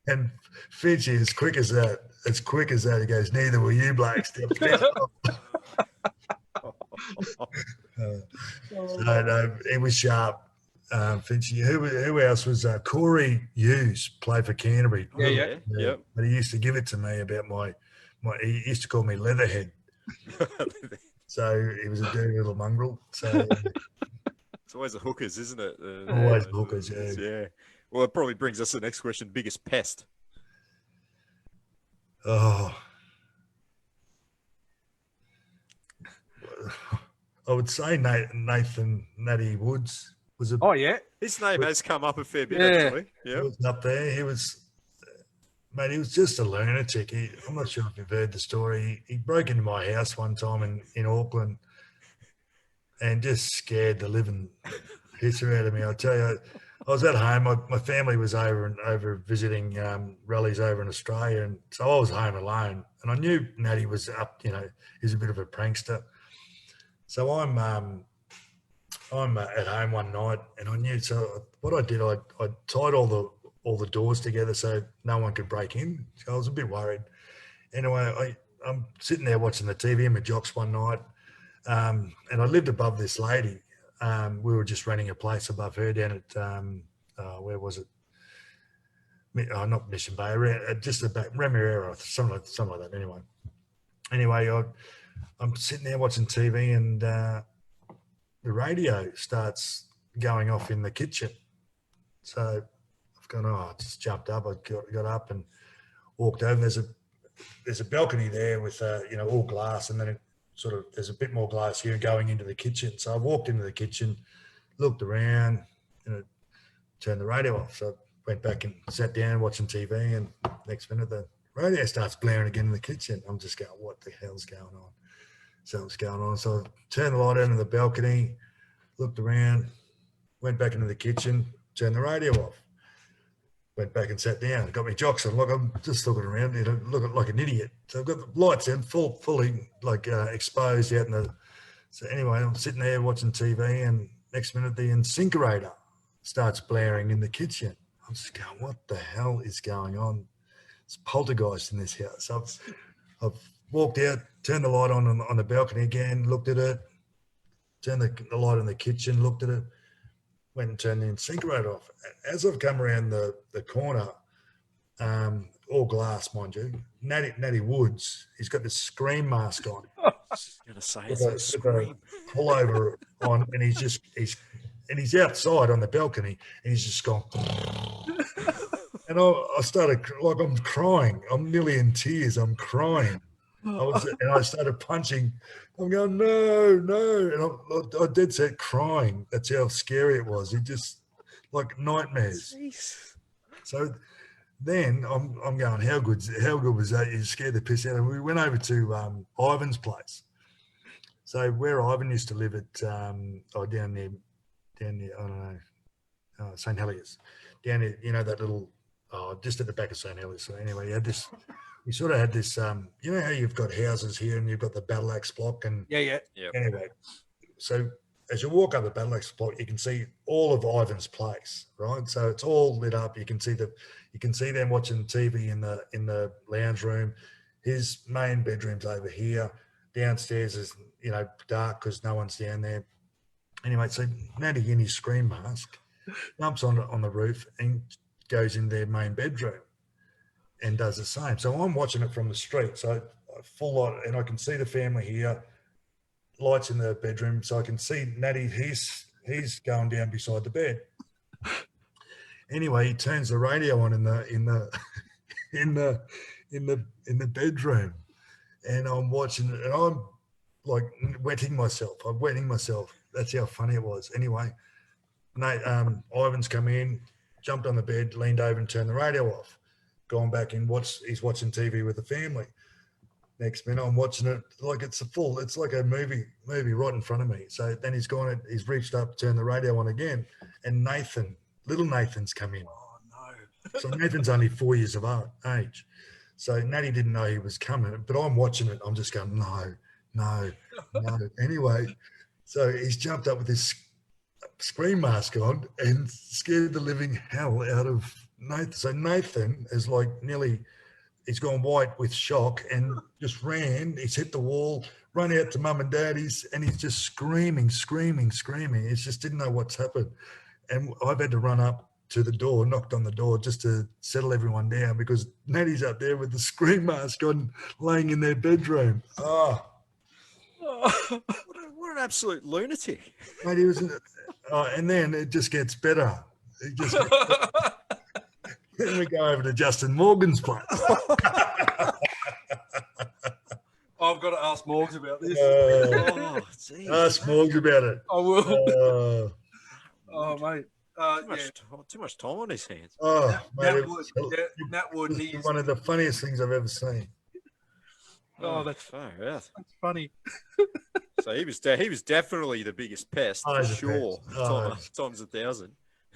And Finchy, as quick as that, he goes, neither will you, Blakes. So, no, he was sharp. Finchy. Who else was Corey Hughes played for Canterbury? Yeah. But he used to give it to me about my he used to call me Leatherhead. So he was a dirty little mongrel. So it's always the hookers, isn't it? Always the hookers, yeah. Yeah. Well, it probably brings us to the next question. Biggest pest? Oh, I would say Nathan Natty Woods was a. Oh, yeah. His name has come up a fair bit, Yeah. actually. He Yeah. was up there. He was just a lunatic. I'm not sure if you've heard the story. He broke into my house one time in Auckland and just scared the living piss out of me. I tell you, I was at home. My family was over visiting rallies over in Australia, and so I was home alone. And I knew Natty was up. He's a bit of a prankster. So I'm at home one night, and I knew. So what I did, I tied all the doors together so no one could break in. So I was a bit worried. Anyway, I'm sitting there watching the TV in my jocks one night, and I lived above this lady. We were just renting a place above her down at where was it? Not Mission Bay, just about Remuera, something like that. Anyway, I'm sitting there watching TV, and the radio starts going off in the kitchen. So I've gone, I just jumped up. I got up and walked over. There's a balcony there with all glass, and then there's a bit more glass here going into the kitchen. So I walked into the kitchen, looked around, turned the radio off. So I went back and sat down watching TV, and next minute the radio starts blaring again in the kitchen. I'm just going, what the hell's going on? Something's going on. So I turned the light on in the balcony, looked around, went back into the kitchen, turned the radio off. Went back and sat down. Got me jocks on. Look, I'm just looking around, looking like an idiot. So I've got the lights in, fully exposed out in the. So anyway, I'm sitting there watching TV, and next minute the incinerator starts blaring in the kitchen. I'm just going, what the hell is going on? It's poltergeist in this house. So I've walked out, turned the light on the balcony again, looked at it, turned the light in the kitchen, looked at it. Went and turned the incinerator off. As I've come around the corner, all glass, mind you, Natty Woods, he's got this scream mask on. I was going to say, it's a scream. Pullover on, and he's outside on the balcony, and he's just gone. And I started, I'm crying. I'm nearly in tears. I'm crying. And I started punching. I'm going, no. And I dead set crying. That's how scary it was. It just, like nightmares. Jeez. So then I'm going, how good was that? You scared the piss out of me. We went over to Ivan's place. So where Ivan used to live at, down near, I don't know, St. Heliers. Down there, that little, just at the back of St. Heliers. So anyway, we sort of had this, how you've got houses here and you've got the Battle Axe block and Yeah. Anyway, so as you walk up the Battle Axe block, you can see all of Ivan's place, right? So it's all lit up. You can see them watching TV in the lounge room. His main bedroom's over here. Downstairs is dark because no one's down there. Anyway, so Natty in his scream mask jumps on the roof and goes in their main bedroom and does the same. So I'm watching it from the street. So full light, and I can see the family here, lights in the bedroom. So I can see Natty, he's going down beside the bed. Anyway, he turns the radio on in the bedroom, and I'm watching it, and like wetting myself. I'm wetting myself. That's how funny it was. Anyway, Ivan's come in, jumped on the bed, leaned over and turned the radio off. Gone back and he's watching TV with the family. Next minute, I'm watching it like it's like a movie right in front of me. So then he's reached up, turned the radio on again, and little Nathan's come in. Oh, no. So Nathan's only 4 years of age. So Natty didn't know he was coming, but I'm watching it. I'm just going, no. Anyway, so he's jumped up with his screen mask on and scared the living hell out of Nathan. So Nathan is like he's gone white with shock and just ran. He's hit the wall, run out to mum and daddy's, and he's just screaming. He just didn't know what's happened. And I've had to run up to the door, knocked on the door just to settle everyone down because Natty's up there with the screen mask on, laying in their bedroom. Oh. What an absolute lunatic. Mate, he was, and then it just gets better. Then we go over to Justin Morgan's place. I've got to ask Morgs about this. Ask Morgs about it. I will. Mate. Too much time on his hands. Oh, mate, Nat Wood. He's one of the funniest things I've ever seen. Oh, that's funny. So he was definitely the biggest pest for sure. Times 1,000.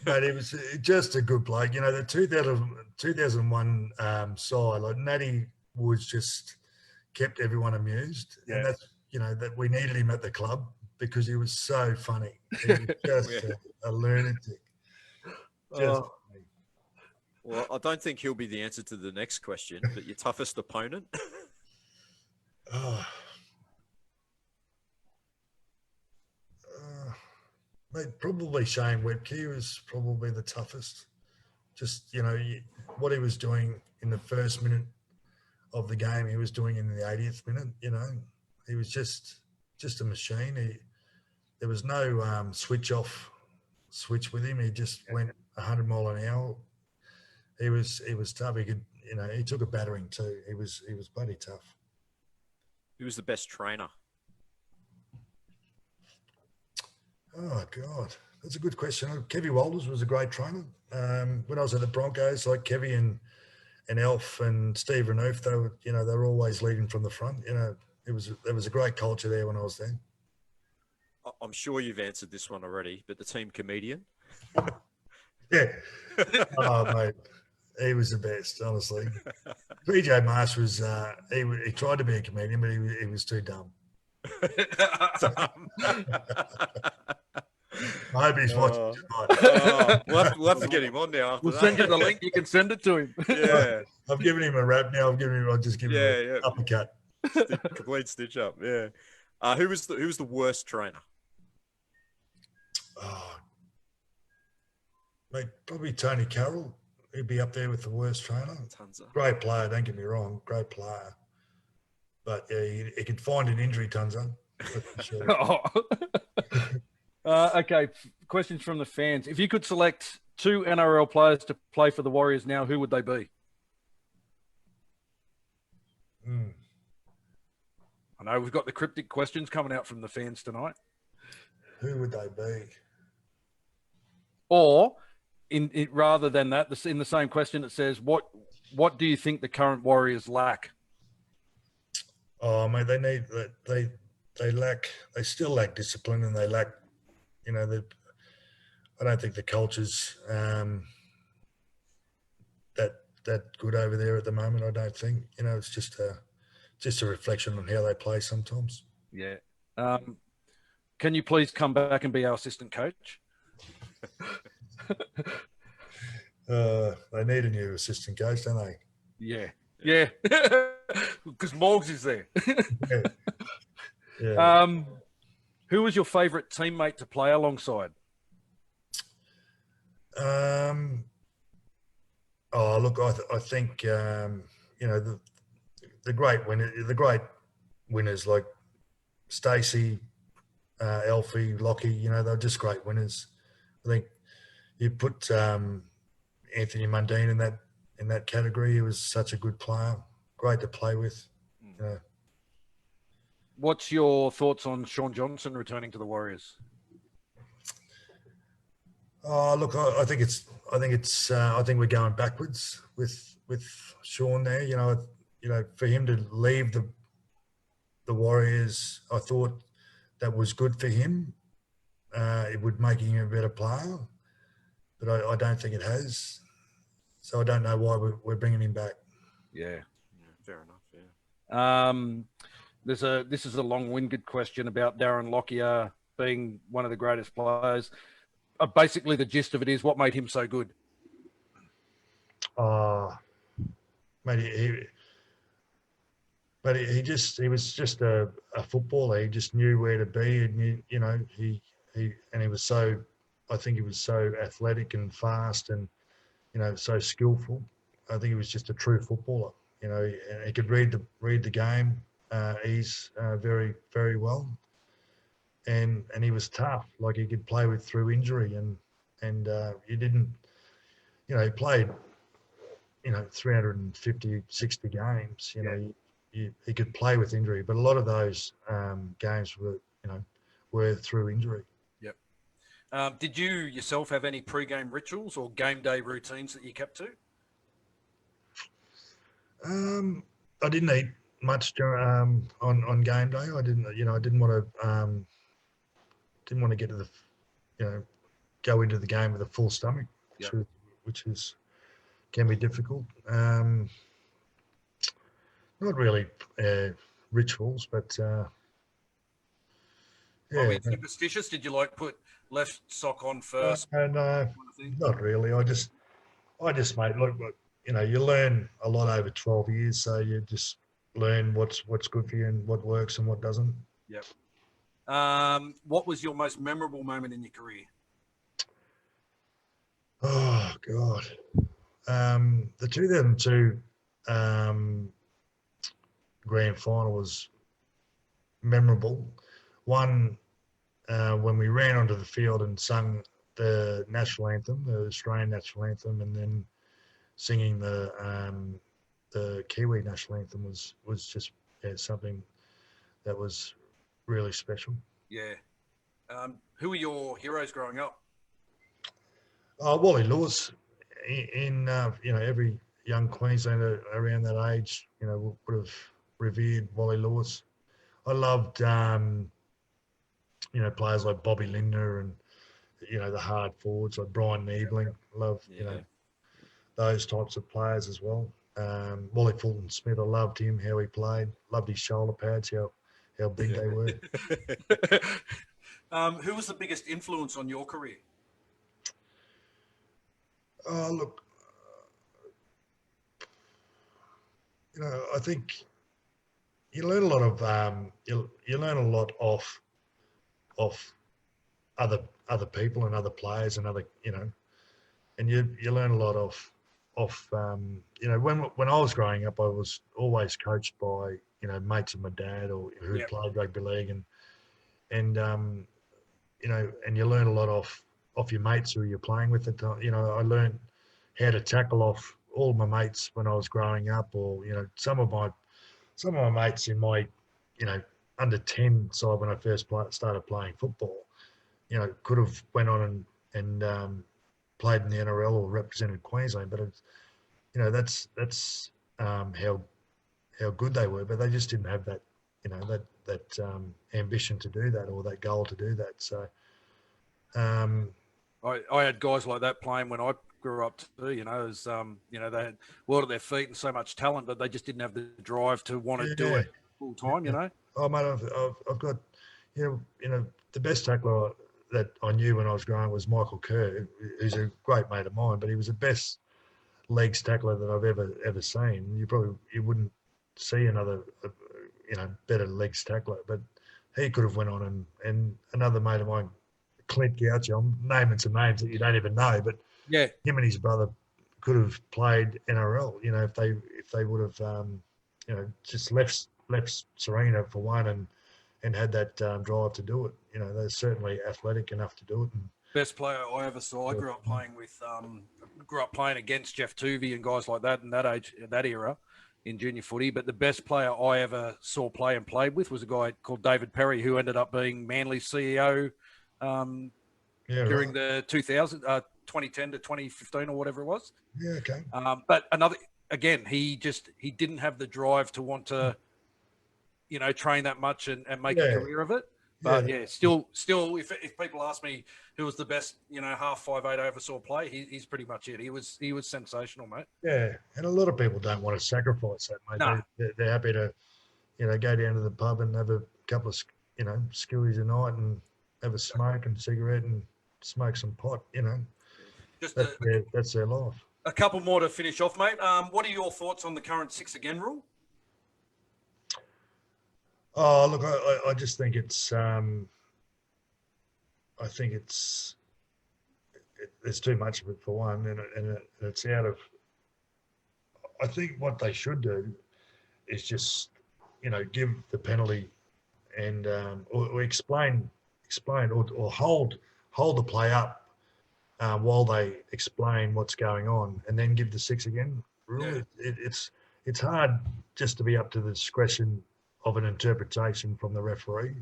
But it was just a good bloke. You know, the 2001 side, like Natty Woods just kept everyone amused. Yeah. And that's, that we needed him at the club because he was so funny. He was just a lunatic. Well, I don't think he'll be the answer to the next question, but your toughest opponent? Mate, probably Shane Webke was probably the toughest. Just, what he was doing in the first minute of the game, he was doing in the 80th minute, He was just a machine. There was no switch with him. He just went 100 mile an hour. He was tough. He could, he took a battering too. He was bloody tough. Who was the best trainer? Oh, God. That's a good question. Kevy Walters was a great trainer. When I was at the Broncos, like Kevy and Elf and Steve Renouf, they were always leading from the front. There was a great culture there when I was there. I'm sure you've answered this one already, but the team comedian? Yeah. Oh, mate. He was the best, honestly. PJ Marsh was, he tried to be a comedian, but he was too dumb. I hope he's watching tonight. We'll have to get him on now. We'll send you the link. You can send it to him. Yeah. I've given him a rap now. I'll just give him an uppercut. Complete stitch up. Yeah. Who was the worst trainer? Oh, mate, probably Tony Carroll. He'd be up there with the worst trainer. Great player, don't get me wrong. Great player. But yeah, he could find an injury, Tunza. Sure. Okay, questions from the fans. If you could select 2 NRL players to play for the Warriors now, who would they be? I know we've got the cryptic questions coming out from the fans tonight. Who would they be? Or, rather than that, in the same question, it says, what do you think the current Warriors lack? Oh, mate, they still lack discipline, and they lack, I don't think the culture's that good over there at the moment. I don't think, it's just a reflection on how they play sometimes. Yeah. Can you please come back and be our assistant coach? They need a new assistant coach, don't they? Yeah. Because Morgs is there. Yeah. Who was your favourite teammate to play alongside? Look, I think the great winners like Stacey, Alfie, Lockie. They're just great winners. I think you put Anthony Mundine in that category. He was such a good player, great to play with. What's your thoughts on Sean Johnson returning to the Warriors? Oh, look, I think we're going backwards with Sean there. For him to leave the Warriors, I thought that was good for him. It would make him a better player, but I don't think it has. So I don't know why we're bringing him back. Yeah, fair enough. Yeah. This is a long-winded question about Darren Lockyer being one of the greatest players. Basically, the gist of it is what made him so good. Mate, he was just a footballer. He just knew where to be, and I think he was so athletic and fast, and so skillful. I think he was just a true footballer. He could read the game very, very well, and he was tough. Like, he could play through injury, and he didn't. He played 350, 60 games. He could play with injury, but a lot of those games were through injury. Yep. Did you yourself have any pre-game rituals or game day routines that you kept to? I didn't eat much on game day. I didn't want to get to the go into the game with a full stomach, which can be difficult. Not really rituals, but Are we superstitious? Did you put left sock on first? No, not really. I just mate, look, you learn a lot over 12 years, so you just learn what's good for you and what works and what doesn't. Yep. What was your most memorable moment in your career? Oh God, the 2002 grand final was memorable. One, when we ran onto the field and sung the national anthem, the Australian national anthem, and then singing the Kiwi national anthem was just something that was really special. Yeah. Who were your heroes growing up? Wally Lewis. In every young Queenslander around that age, would have revered Wally Lewis. I loved players like Bobby Lindner and the hard forwards like Brian Niebling. Loved those types of players as well. Wally Fulton Smith, I loved him, how he played. Loved his shoulder pads, how big they were. Who was the biggest influence on your career? Look, I think you learn a lot of you learn a lot off other people and other players and other and you learn a lot of when I was growing up, I was always coached by mates of my dad or who played rugby league, and you learn a lot off your mates who you're playing with. I learned how to tackle off all my mates when I was growing up, or some of my mates in my under 10 side when I first started playing football, could have went on and played in the NRL or represented Queensland, but that's how good they were, but they just didn't have that that ambition to do that or that goal to do that. So I had guys like that playing when I grew up too. They had world at their feet and so much talent, but they just didn't have the drive to want to do it full time. Oh mate, I've got the best tackler that I knew when I was growing was Michael Kerr, who's a great mate of mine, but he was the best legs tackler that I've ever seen. You wouldn't see another better legs tackler, but he could have went on and another mate of mine, Clint Gaucho, I'm naming some names that you don't even know, but him and his brother could have played NRL, if they would have just left Sarina for one and had that drive to do it. They're certainly athletic enough to do it. And best player I ever saw. I grew up playing against Jeff Tuvey and guys like that in that age, that era. in junior footy, but the best player I ever saw play and played with was a guy called David Perry, who ended up being Manly's CEO during the 2010 to 2015 or whatever it was. Yeah, okay. But he didn't have the drive to want to, train that much and make a career of it. But still, if people ask me who was the best, half 5'8" I ever saw play, he's pretty much it. He was sensational, mate. Yeah, and a lot of people don't want to sacrifice that, mate. No. They're happy to, go down to the pub and have a couple of, skewies a night and have a smoke and cigarette and smoke some pot. That's their life. A couple more to finish off, mate. What are your thoughts on the current 6 again rule? Oh, look, I just think it's there's too much of it for one, and it's out of. I think what they should do is just, give the penalty and or explain or hold the play up while they explain what's going on, and then give the 6 again rule. Yeah. It's hard just to be up to the discretion of an interpretation from the referee,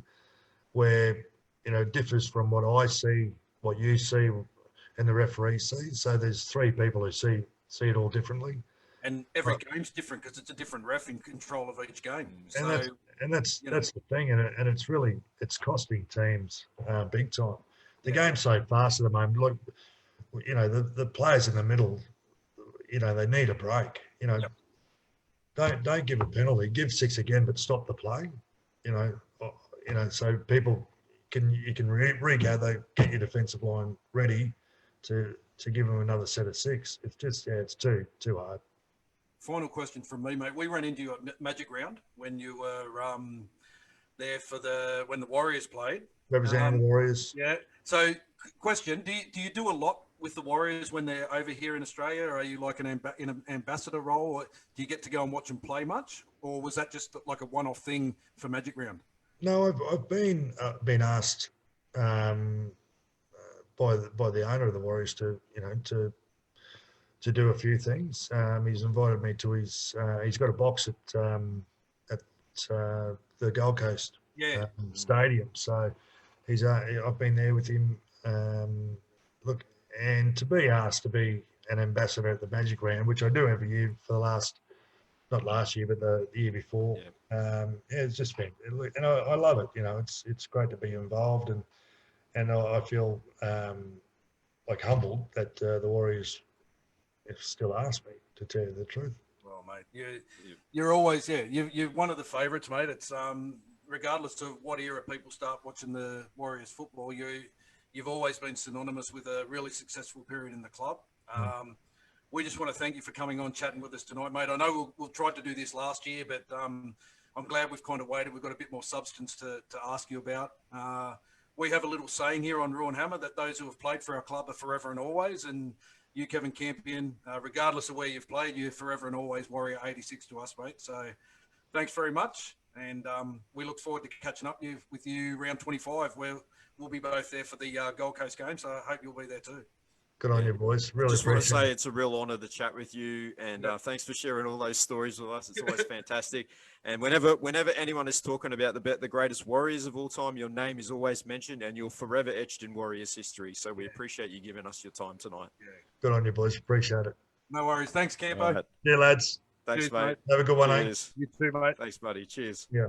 where it differs from what I see, what you see, and the referee sees. So there's 3 people who see it all differently. And every game's different because it's a different ref in control of each game. So, that's the thing, and it's costing teams big time. The game's so fast at the moment. Look, the players in the middle, they need a break. Yep. Don't give a penalty. Give 6 again, but stop the play. So people you can regather, get your defensive line ready to give them another set of 6. It's just it's too hard. Final question from me, mate. We ran into you at Magic Round when you were there when the Warriors played. Representing the Warriors. Yeah. So, question: Do you do a lot with the Warriors when they're over here in Australia? Or are you like in an ambassador role? Or do you get to go and watch them play much, or was that just like a one-off thing for Magic Round? No, I've been asked by the owner of the Warriors to do a few things. He's invited me to his. He's got a box at the Gold Coast stadium. So I've been there with him. Look, and to be asked to be an ambassador at the Magic Round, which I do every year for the not last year, but the year before. Yeah. It's just been, and I love it. It's great to be involved, and I feel like humbled that the Warriors have still asked me, to tell you the truth. Well, mate, you're always you're one of the favourites, mate. It's regardless of what era people start watching the Warriors football, you've always been synonymous with a really successful period in the club. We just want to thank you for coming on, chatting with us tonight, mate. I know we've tried to do this last year, but I'm glad we've kind of waited. We've got a bit more substance to ask you about. We have a little saying here on Roo Hammer that those who have played for our club are forever and always. And you, Kevin Campion, regardless of where you've played, you're forever and always Warrior 86 to us, mate. So thanks very much. And we look forward to catching up with you round 25, where we'll be both there for the Gold Coast game. So I hope you'll be there too. Good on you, boys. Really just want to appreciate say it's a real honour to chat with you, and thanks for sharing all those stories with us. It's always fantastic. And whenever anyone is talking about the greatest Warriors of all time, your name is always mentioned, and you're forever etched in Warriors history. So we appreciate you giving us your time tonight. Yeah. Good on you, boys. Appreciate it. No worries. Thanks, Campo. Right. Yeah, lads. Thanks, Cheers, mate. mate. Have a good one, Cheers. You too, mate. Thanks, buddy. Cheers. Yeah.